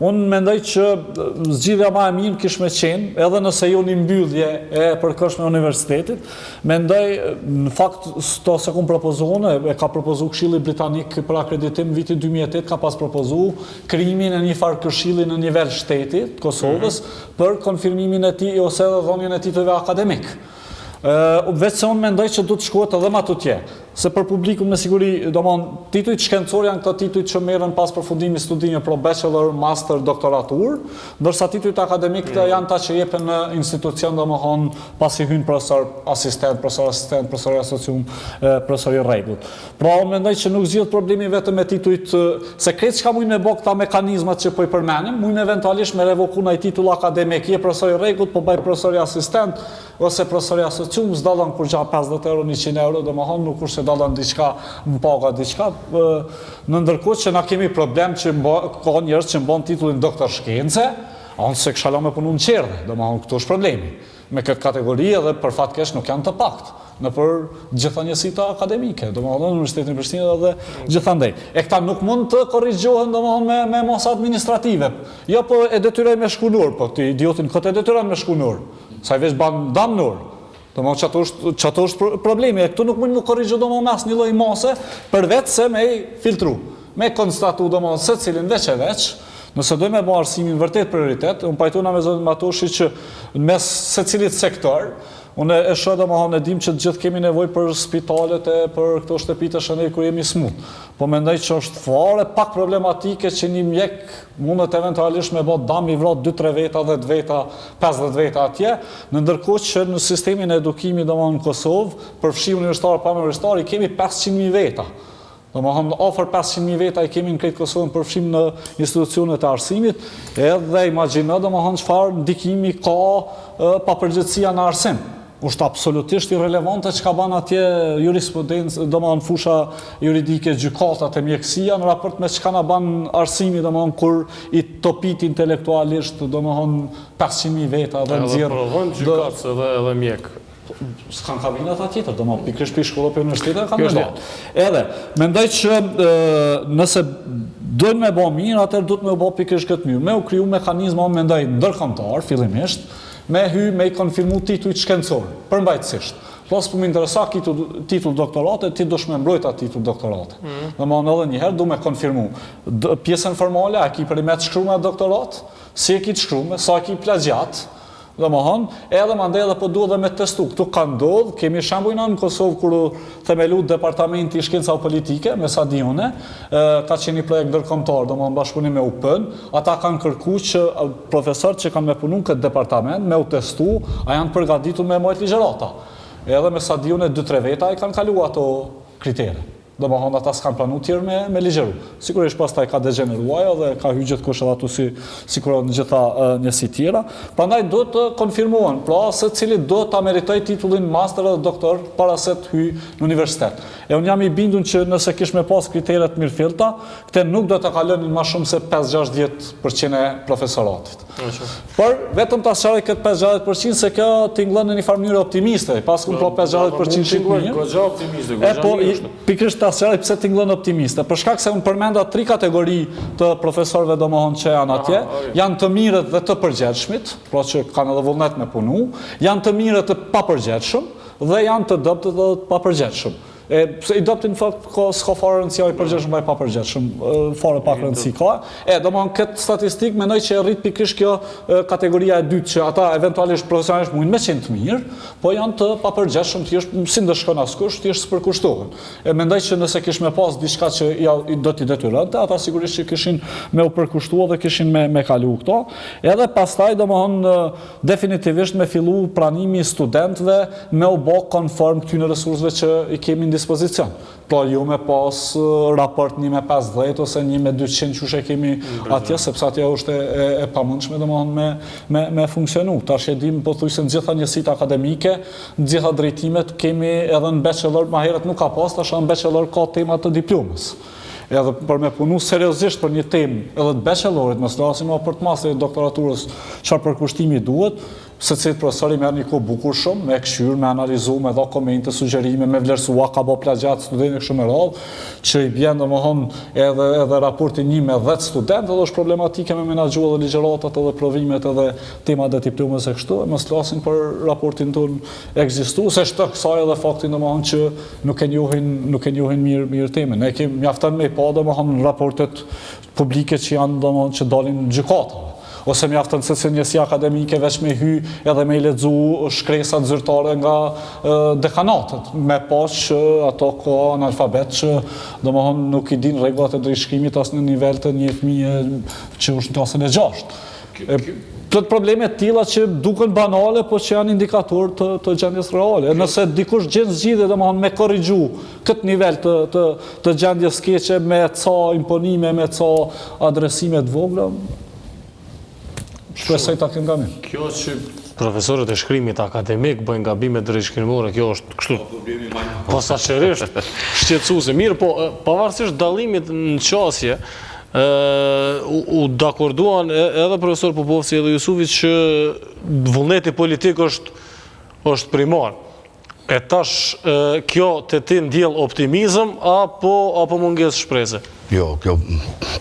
Unë mendoj që zgjidhja ma e mirë kishme qenë, edhe nëse jo një mbyllje e përkëshme universitetit, mendoj, në fakt, to se ku propozuone, e ka propozu Këshilli Britanik për akreditim vitin 2008, ka pas propozu krijimin e një farë këshilli në nivel shtetit, Kosovës, për konfirmimin e tij ose edhe dhënien e titujve akademik. Veç se unë mendoj që du të shkuet edhe ma të tje. Se për publikum me siguri, titujt shkencor janë këta titujt që merren pas përfundimi studime pro bachelor, master, doktoratur, ndërsa titujt akademik janë ta që jepen në institucion pasi hynë profesor asistent, profesor asocium, profesor i rregullt. Pra unë mendoj që nuk zgjidhet problemi vetëm me titujt, se kretë çka mujnë me bë këta mekanizmat që po i përmenim, mujnë eventualisht me revoku në titull akademik, je profesor i rregullt, po baj profesor i asistent, ose profesor i asocium, s'dallon kur gja 50 euro, 100 euro, nuk kur se dallon diçka, më paga diçka, në ndërkohë që na kemi problem që ka njerëz që mbon titullin doktor shkence, unë se kisha la me punu në qerdhe, këtu është problemi. Me këtë kategori edhe për fatkesh nuk janë të pakt, në për gjitha njësita akademike, në Universitetin e Prishtinës dhe gjithandej. E këta nuk mund të korrigjohen me mosa administrative. Jo, po e detyroj me shkunur, po të idiotin këtë e detyroj me shkunur, sa i veç ban damnur. Qato është problemi, e këtu nuk mund më korrigjo mes një lloj mase, për vetë se me filtru, me konstatu se cilin veç e veç, nëse dojmë me bërë arsimin vërtet prioritet, unë pajtuna me zonë Matoshi që në mes se cilit sektor, unë e shoh e dim që gjithë kemi nevoj për spitalet e për këto shtëpit e shënej kër jemi smut. Po mendoj që është fare pak problematike që një mjek mundet eventualisht me bot dam i vrot 2-3 veta, 10 veta, 50 veta atje, në ndërkohë që në sistemin e edukimit në Kosovë, përfshi universitar pa universitar, i kemi 500.000 veta. Ofër 500.000 veta i kemi në krejtë Kosovën përfshim në institucionet e arsimit, edhe imagino çfarë ndikimi ka papërgjithësia në arsim. Është absolutisht irrelevante që ka ban atje jurisprudencë, fusha juridike, gjykatat e mjekësia, në raport me që ka na ban arsimi, kur i topit intelektualisht, 500.000 veta dhe nëzirë. Edhe provën gjykatës edhe mjekë. S'kan kabinat atjetër, pikrisht për shkollë për universitetet kanë në Edhe, mendoj që nëse dojnë me bo mirë, atër duhet me bo pikrisht këtë mirë. Me u kriju mekanizma, mendoj, ndërkombëtar, fillimisht, me i konfirmu titujt shkencor, përmbajtësisht. Plos për më interesa titull doktorate, ti dush me mbrojta titull doktorate. Dhe më edhe njëherë du me konfirmu. Pjesën formale, a ki perimet shkrume doktorat, si e ki të shkrume, sa e ki plagjat, dhe më hënë, edhe më ndaj edhe po duhet dhe me testu. Këtu ka ndodhë, kemi shembujna në Kosovë kërë themelu departamenti i shkenca politike, me Sadione, ka qenë një projekt ndërkombëtar, dhe më në bashkëpunim me UPN, ata kanë kërku që profesorët që kanë me punu në këtë departament, me u testu, a janë përgatitur me mojt ligjerata. Edhe me Sadione 2-3 veta i kanë kalu ato kritere. Dhe më hënë ata s'kanë planu tjerë me ligjeru. Sigurisht pas ta i ka degeneruaja dhe ka hy gjithë kushet atu si kërë në gjitha njësi tjera. Pra ndaj do të konfirmuan, pra se cili do të meritoj titullin master dhe doktor para se të hy në universitet. E unë jam i bindun që nëse kish me pas kriteret mirë filta, këte nuk do të kalonin ma shumë se 5-60% e profesoratit. Por vetëm të asqaraj këtë 5-60% se kjo t'inglën në një farë mënyrë optimiste, pas kun pro 5-60% shqipë asqaraj pse t'inglën optimiste. Për shkak se unë përmenda 3 kategori të profesorëve domethënë që janë atje, janë të mirët dhe të përgjithshmit, pra që kanë edhe vullnet me punu, janë të mirët të papërgjithshëm dhe janë të dobët dhe të papërgjithshëm. I dopti në fakt s'ka fare rëndësia i përgjithshëm e pa përgjithshëm, fare pak rëndësi ka. Domethënë këtë statistik mendoj që e rrit pikërisht kjo kategoria e dytë që ata eventualisht profesionalisht mundin me qenë të mirë, po janë të papërgjithshëm, thjesht si ndeshkon askush, thjesht s'përkushtohen. Mendoj që nëse kish me pas diçka që do t'i detyrante, ata sigurisht që kishin me u përkushtuar dhe kishin me kalu këto. Edhe pastaj domethënë definitivisht me fillu pranimi i studentëve me u bë konform këtyre resursëve që i kemi në dispozicion. Pra jo me pas raport 1/50 ose 1/200 që e kemi atje, sepse atje është e pamundshme domethënë me funksionu. Tash e dim pothuajse në gjitha njësitë akademike, në gjitha drejtimet kemi edhe në bachelor, më herët nuk ka pas, tash në bachelor ka tema të diplomës. Edhe për me punu seriozisht për një temë edhe të bachelorit, mos flasim për të masterit doktoraturës, çfarë përkushtimi duhet, secili profesor i merr një kohë bukur shumë, me këshyr, me analizu, me dha komente, sugjerime, me vlerësua, ka bë plagjat studentë kështu me radhë, që i bën domethënë edhe raporti 1 me 10 studentë, edhe është problematike me menaxhu edhe ligjëratat edhe provimet edhe temat e diplomës e kështu, mos flasim për raportin ton ekzistues, se shtë kësaj edhe faktin domethënë që nuk e njohin mirë temën. Ne kemi mjafton me pa domethënë raportet publike që janë domethënë që dalin në gjykatë. Ose mjafton se njësi akademike veç me hy edhe me i lexu shkresat zyrtare nga dekanatët, me pas që ato ka analfabet që domethënë nuk i din rregullat e drejtshkrimit as në nivel të një fëmije që është në klasën e 6. Plot probleme të tilla që duken banale, po që janë indikator të gjendjes reale. Nëse dikush gjen zgjidhje domethënë me korrigju këtë nivel të gjendjes keqe me ca imponime, me ca adresime të vogla, shpresoj ta kem gamin. Kjo që profesorët e shkrimit akademik bëjnë gabime drejtshkrimore, kjo është kështu posaçërisht shqetësuese. Mirë, po pavarësisht dallimit në qasje, u dakorduan edhe profesor Popovci edhe Jusufi që vullneti politik është primar. E tash kjo të ti ndjell optimizëm apo mungesë shprese? Jo, kjo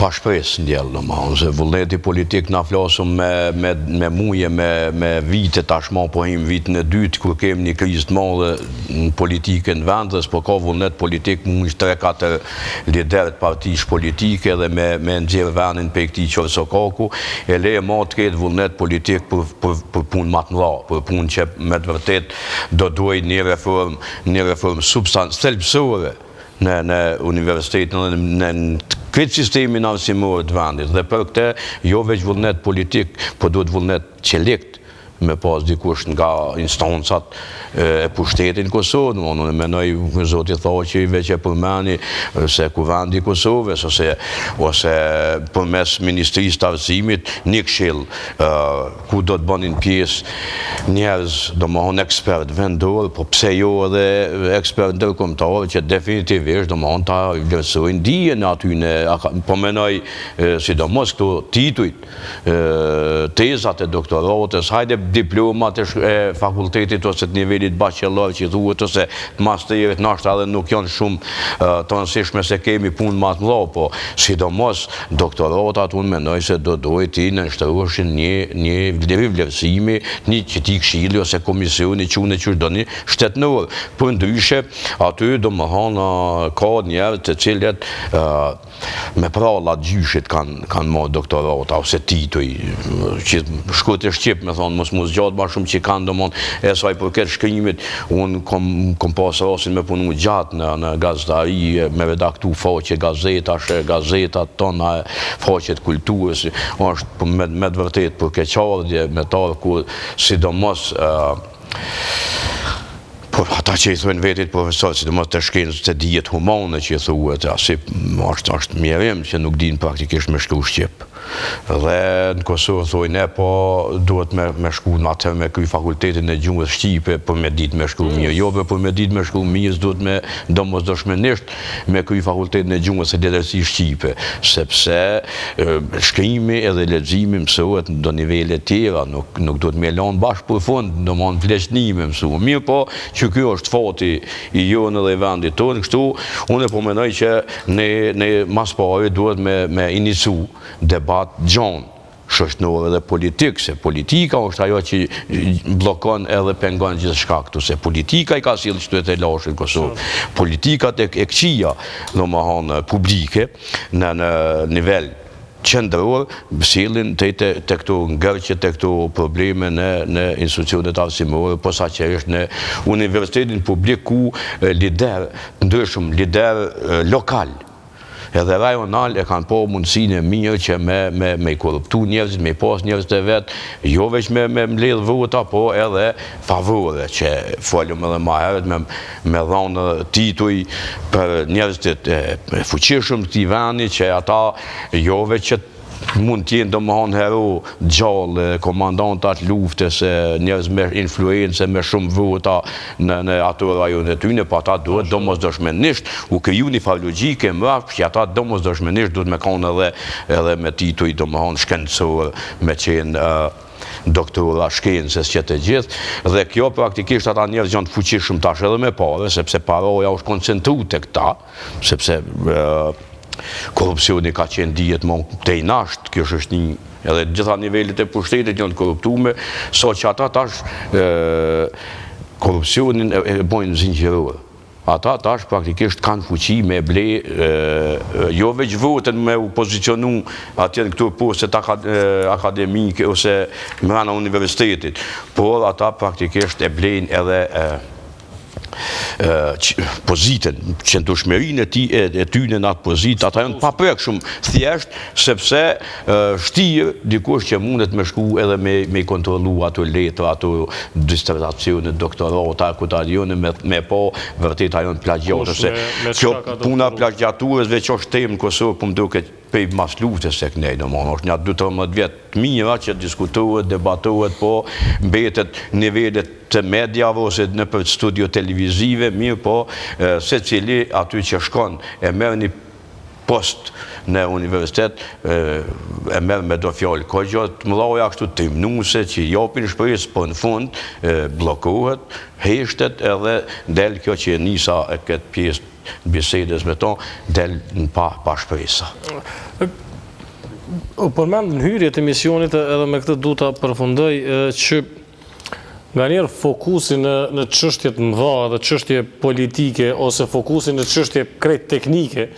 pa shpresë ndjell, domethënë, se vullneti politik na flasëm me muje, me vite tashmë, po him vitin e dytë kur kemi një krizë të madhe në politikën në vend, po ka vullnet politik mund 3-4 liderët partish politike dhe me nxjerr vendin për këtij Qorsokaku, e leje më të ketë vullnet politik për punë më të mëdha, për punë që me të vërtet do duhet një reformë thelbësore në universitetin, në këtë sistemin arsimor të vendit. Dhe për këtë, jo veç vullnet politik, po duhet vullnet qelikt, me pas dikush nga instancat e pushtetin Kosovë. Unë menoj, zoti thonë që i veç e përmeni se Kuvendi i Kosovës, ose përmes Ministrisë të Arsimit, një këshill ku do të bënin pjesë njerëz, domethënë ekspert vendor, po pse jo edhe ekspert ndërkombëtar që definitivisht domethënë ta vlerësojnë dijen aty në, po menoj sidomos këto titujt, tezat e doktoratës, hajde diplomat e fakultetit ose të nivelit bachelor që thuhet ose të masterit nashta edhe nuk janë shumë të rëndësishme se kemi punë më të mëdha, po sidomos doktoratat unë mendoj se do duhet i nënshtrueshin një vlerësimi, një që ti këshilli ose komisioni çunë që doni shtetënor. Për ndryshe aty domethënë ka njerëz të cilët me pralla gjyshit kanë marrë doktorata ose tituj që shkruajtë e shqip me thonë mos zgjatë ma shumë që kanë domon e saj përket shkrimit. Unë kom pas rastin me punu gjatë në gazetari, me redaktu faqe gazetat tona, faqet kulturës, është me të vërtet për keqardhje, me tarë kur sidomos ata që i thunë vetit profesor, sidomos të shkencës të dijet humane që i thuhet, është mjerim që nuk din praktikisht me shkru shqip. Dhe në Kosovë thojnë, po duhet me shku në atër me kry fakultetin e gjuhës shqipe për me dit me shkru mirë. Jo, për me dit me shkru mirë, duhet me domosdoshmërisht me kry fakultetin e gjuhës e letërsi shqipe, sepse shkrimi edhe leximi mësohet në do nivele tjera, nuk duhet me lanë bashkë për fund, do më në fleçnime mësohet. Mirë po, që kjo është fati i jonë dhe i vendit tonë, kështu, unë po menoj që ne mas pari duhet me inicu debat gjanë shoqërore dhe politikë, se politika është ajo që bllokon edhe pengon gjithçka këtu, se politika i ka sjellë qytetet e lashit në Kosovë. Politikat e këqija, domethënë publike në nivel qendror sjellin te këto ngërqje, te këto probleme në institucionet arsimore, posaçërisht në universitetin publik ku lider ndryshëm, lider lokal edhe rajonal e kanë po mundësinë e mirë që me korruptu njerëzit, me pas njerëzit e vetë, jo veç me mbledh vota, po edhe favore, që folëm edhe më herët me dhënë tituj për njerëzit e fuqishëm të këtij vendi, që ata jo veç që mund t'jenë domethënë hero gjallë, komandantat luftës, njerëz me influencë, me shumë vota në ato rajonet e tyre, po ata duhet domosdoshmërisht u kriju një farë logjike mbrapa, që ata domosdoshmërisht duhet me kanë edhe me tituj domethënë shkencor, me qenë doktora shkencës që të gjithë, dhe kjo praktikisht ata njerëz janë të fuqishëm tash edhe me parë, sepse paroja është koncentruar tek ta, sepse korrupsioni ka qenë dihet më tej nasht, kjo është një edhe gjitha nivelet e pushtetit janë korruptuar, so që ata tash korrupsionin e bojnë zinxhiror. Ata tash praktikisht kanë fuqi me ble, jo veç votën me u pozicionu atje në këto postet akademike ose mbrana universitetit, por ata praktikisht e blejnë edhe pozitën, qëndrueshmërinë e tyre në atë pozitë, ata janë paprekshëm thjesht sepse shtirë dikush që mundet me shku edhe me kontrollu ato letra, ato disertacione, doktorata, kutarione, me po vërtet ajo në plagjiate. Kjo puna plagjiaturës veç është temë në Kosovë, po më duket pej mas luftës se kënej, është një 12 vjetë mira që diskutohet, debatohet, po mbetet nivelet të medjave ose në për studio televizive, mirë po se cili aty që shkon e merë një post në universitet, e merë me do fjallë kogjot, më laoja kështu të imnuse që japin shpërisë, po në fund blokohet, heshtet edhe del kjo që nisa e këtë pjesë bisedës me tonë, del në pa shpresa. Përmend në hyrjet e misionit edhe me këtë du të përfundoj që nga njerë fokusin në çështjet mëdha dhe çështje politike ose fokusin në çështje krejt teknike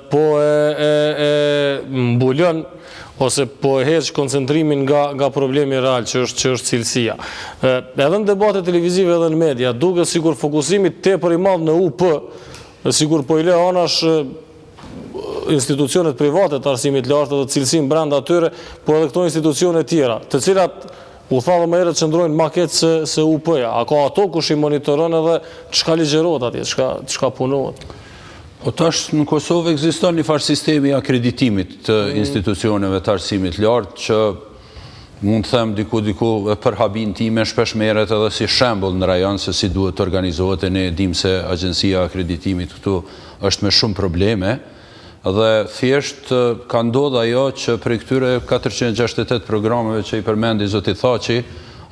po e mbulon ose po e heq koncentrimin nga problemi real që është cilësia. Edhe në debate televizive edhe në media, duke sigur fokusimi tepër i madh në UP, sigur po i le anash institucionet private të arsimit lartë dhe cilësim brenda atyre, po edhe këto institucionet tjera, të cilat u tha dhe më herët qëndrojnë ma ketë se UP-ja. A ka ato kush i monitoron edhe çka ligjerot atje, çka punohet? Po tash në Kosovë ekziston një farë sistemi akreditimit të institucioneve të arsimit lartë që mund të them diku për habin time shpesh merret edhe si shembull në rajon se si duhet të organizohet, e ne dim se agjencia akreditimit këtu është me shumë probleme dhe thjesht ka ndodhur ajo që për këtyre 468 programeve që i përmendi zoti Thaçi,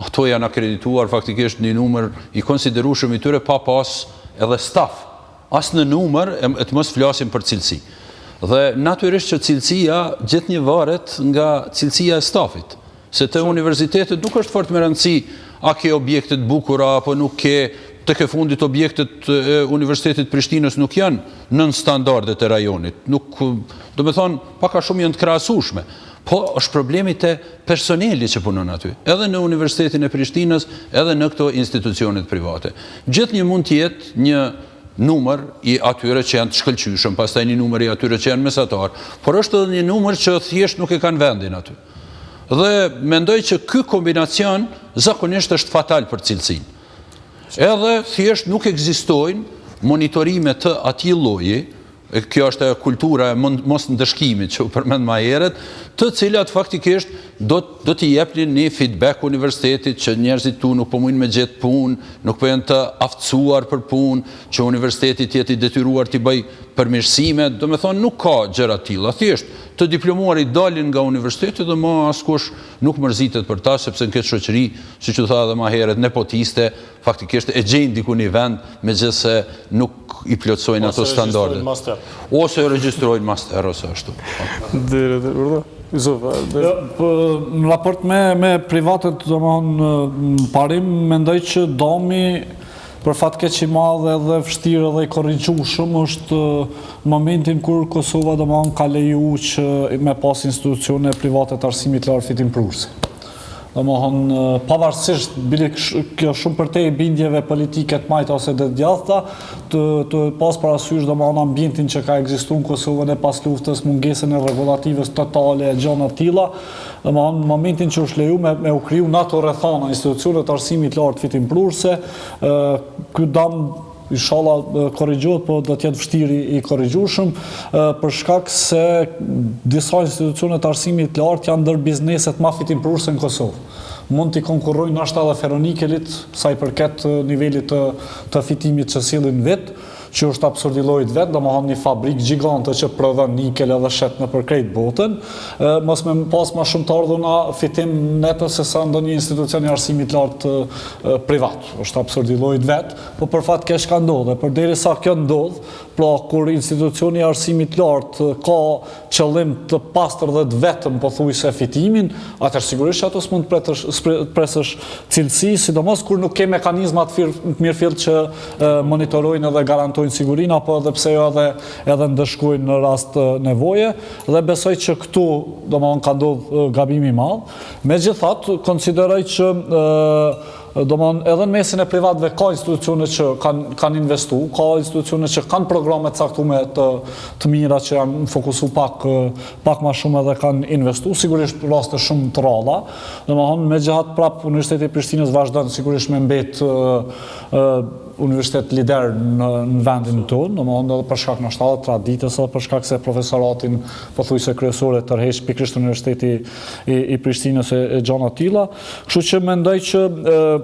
ato janë akredituar faktikisht një numër i konsiderueshëm i tyre pa pas edhe staf. As në numër, e të mos flasim për cilësi. Dhe natyrisht që cilësia gjithnjë varet nga cilësia e stafit. Se të universitetet nuk është fort me rëndësi a ke objektet bukura, apo nuk ke, të ke fundit objektet e Universitetit Prishtinës nuk janë nën standardet e rajonit. Nuk, do me thonë, paka shumë janë të krahasueshme. Po është problemi të personeli që punon aty, edhe në Universitetin e Prishtinës, edhe në këto institucionet private. Gjithnjë mund të jetë një numër i atyre që janë të shkëlqyshëm, pastaj një numër i atyre që janë mesatar, por është edhe një numër që thjesht nuk e kanë vendin aty. Dhe mendoj që ky kombinacion zakonisht është fatal për cilësinë. Edhe thjesht nuk ekzistojnë monitorime të atij lloji, kjo është kultura e mos ndëshkimit që u përmend më herët, të cilat faktikisht do t'i jepnin një feedback universitetit që njerëzit tu nuk po mundin me gjetë punë, nuk po janë të aftësuar për punë, që universiteti jetë i detyruar t'i bëj përmirësime, do me thonë nuk ka gjëra tilla. Thjesht të diplomuarit dalin nga universiteti dhe më askush nuk mërzitet për ta, sepse në këtë shoqëri, siç u tha edhe më herët, nepotiste, faktikisht e gjejnë diku një vend, megjithëse nuk i plotësojnë ato standarde. Ose regjistrojnë master ose ashtu. Në raport me privatet, në parim, mendoj që domi për fatkeq i madhe dhe vështirë dhe i korrigjueshëm është momentin kur Kosova ka leju që me pas institucione private të arsimit lartë fitimprurëse. Pavarësisht, bile kjo shumë për te i bindjeve politike të majta ose të djathta, të pas parasysh ambientin që ka ekzistuar në Kosovën e pas luftës, mungesën e regulatives totale e gjëna tilla, në momentin që është leju me u kriju nato rrethana institucionet arsimit lartë fitimprurëse, ky dam inshallah korrigjohet, po do të jetë vështirë i korrigjueshëm për shkak se disa institucionet arsimit lartë janë ndër bizneset më fitimprurëse në Kosovë. Mund t'i konkurrojnë ashta dhe Feronikelit, sa i përket nivelit të fitimit që sillin vet, që është absurdilojt vetë, do më hanë një fabrik gjigante që prodhon nikel edhe shet në përkrejt botën, mos me pas ma shumë të ardhuna fitim netë se sa ndonjë institucion i arsimit lartë privat. është absurdilojt vetë, po për fat kesh ka ndodhe. Për deri sa kjo ndodh, pra kur institucioni i arsimit lartë ka qëllim të pastër dhe të vetëm pothuajse fitimin, atëherë sigurisht që ato s'mund presësh cilësi, sidomos kur nuk ke mekanizmat të mirëfillt që monitorojnë edhe garantojnë sigurinë, apo edhe pse jo edhe ndëshkojnë në rast nevoje, dhe besoj që këtu ka ndodhur gabimi i madh. Megjithatë, konsideroj që edhe në mesin e privatëve ka institucione që kanë investu, ka institucione që kanë programe të caktume të mira që janë fokusu pak ma shumë edhe kanë investu, sigurisht raste shumë të ralla. Me gjatë prapë Universiteti i Prishtinës vazhdon sigurisht me mbet universitet lider në vendin tonë, edhe për shkak në shtatë traditës, edhe për shkak se profesoratin pothuajse kryesore tërheq pikërisht Universiteti i Prishtinës e gjana tilla. Kështu që mendoj që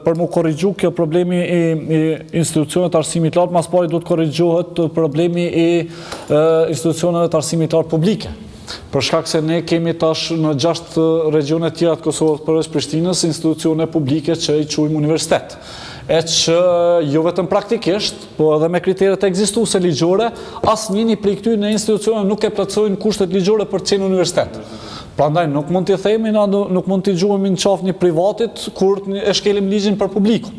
për mu korrigju kjo problemi i institucionet arsimit lartë, mas pari duhet korrigjohet problemi i institucionet arsimit lartë publike. Për shkak se ne kemi tash në 6 regione tjera të Kosovës përveç Prishtinës institucione publike që i quajmë universitet. E që jo vetëm praktikisht, po edhe me kriteret ekzistuese ligjore, asnjëni prej këtyre institucione nuk e plotësojnë kushtet ligjore për të qenë universitet. Prandaj nuk mund t'i themi, nuk mund t'i gjuhemi në qafë një privatit kur e shkelim ligjin për publikun.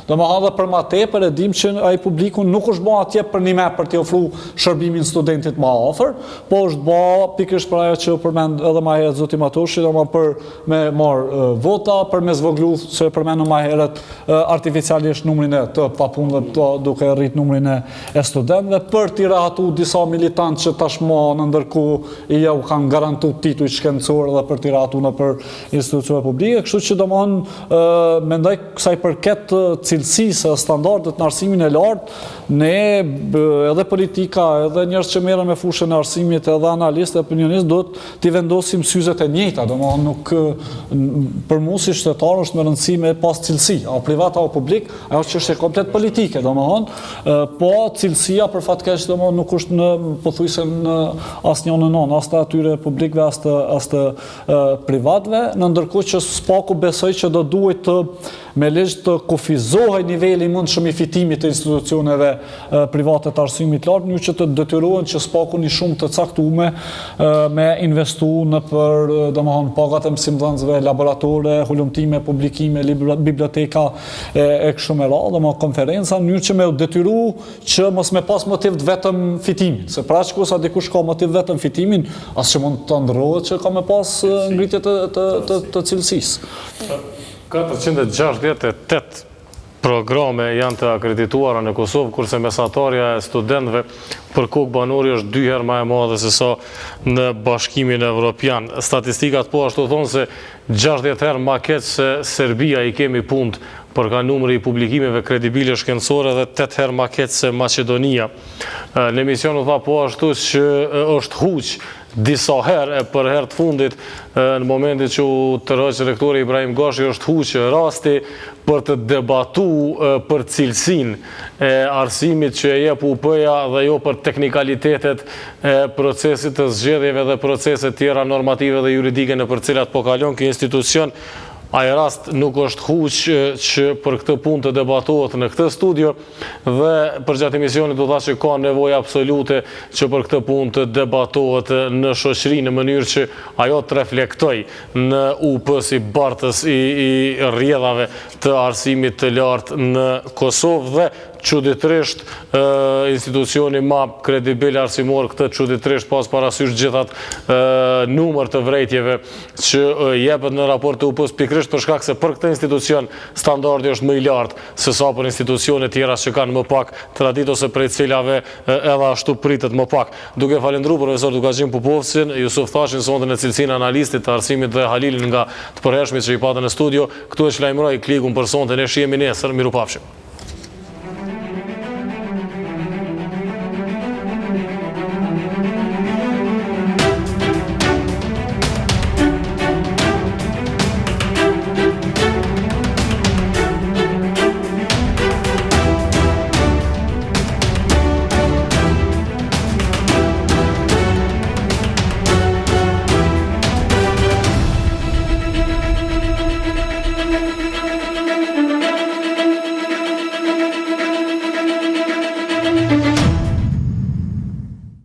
Do më hadhe për ma tepër e dim që ai publikun nuk është ba atje për një me për t'i ofru shërbimin studentit ma afer, po është ba pikërisht për ajo që përmend edhe ma herët zoti Matoshi, do më për me marë vota, për me zvoglu, që përmendu ma herët artificialisht numrin e të papunëve duke rrit numrin e studentëve, për t'i rahatu disa militantë që tashma në ndërku i jau kanë garantu tituj shkencor dhe për t'i rahatu në për institucione publike, kështu që do më mendoj kësaj përket cilësisë e standardet në arsimin e lartë, ne edhe politika, edhe njerëz që merren me fushën e arsimit, edhe analistë, opinionistë, do t'i vendosim syzet e njëjta, domethënë nuk për mua si qytetar është me rëndësi me pas cilësi, apo privat apo publik, ajo çështje komplet politike, domethënë, po cilësia për fat keq domethënë nuk është në pothuajse në asnjë anon, as të atyre publikëve, as të privatëve, në ndërkohë që spaku besoj që do duhet të me ligj të kufizohej niveli mundshëm i fitimit të institucioneve private të arsimit lartë, një që të detyrohen që spaku një shumë të caktuar me investu në për domethënë pagat e mësimdhënësve, laboratore, hulumtime, publikime, biblioteka e kështu me radhë, domethënë konferenca, në mënyrë që me u detyru që mos me pas motiv vetëm fitimin, se pra që sa dikush ka motiv vetëm fitimin, as që mund të ndrohet që ka me pas ngritje të cilësisë. 468 programe janë të akredituara në Kosovë, kurse mesatarja e studentëve për kokë banori është 2 herë më e madhe se sa në Bashkimin Evropian. Statistikat po ashtu thonë se 60 herë më keq se Serbia i kemi punë për ka numri i publikimeve kredibile shkencore dhe 8 herë më keq se Maqedonia. Në emision u tha po ashtu që është huq disa herë, për herë të fundit, në momentin që u tërheq rektori Ibrahim Gashi, është huqë rasti për të debatu për cilësinë e arsimit që e jep UP-ja dhe jo për teknikalitetet e procesit të zgjedhjeve dhe proceset tjera normative dhe juridike në për cilat po kalon ky institucion. Ai rast nuk është huq që për këtë punë të debatohet në këtë studio dhe përgjatë emisionit do tha që ka nevojë absolute që për këtë punë të debatohet në shoqëri në mënyrë që ajo të reflektoj në UP si bartës i rrjedhave të arsimit të lartë në Kosovë dhe çuditërisht institucioni ma kredibil arsimor këtë çuditërisht pas parasysh gjithat numër të vrejtjeve që jepet në raport të UP-s pikërisht për shkak se për këtë institucion standardi është më i lartë se sa për institucione tjera që kanë më pak traditë ose prej cilave edhe ashtu pritet më pak. Duke falendruar profesor Dukazhin Pupovcin, Jusuf Thashin sonte në cilësinë analistit të arsimit dhe Halilin nga të përhershmit që i patën në studio, këtu e lajmëroi Klikun për sonte, ne shihemi nesër, mirupafshim.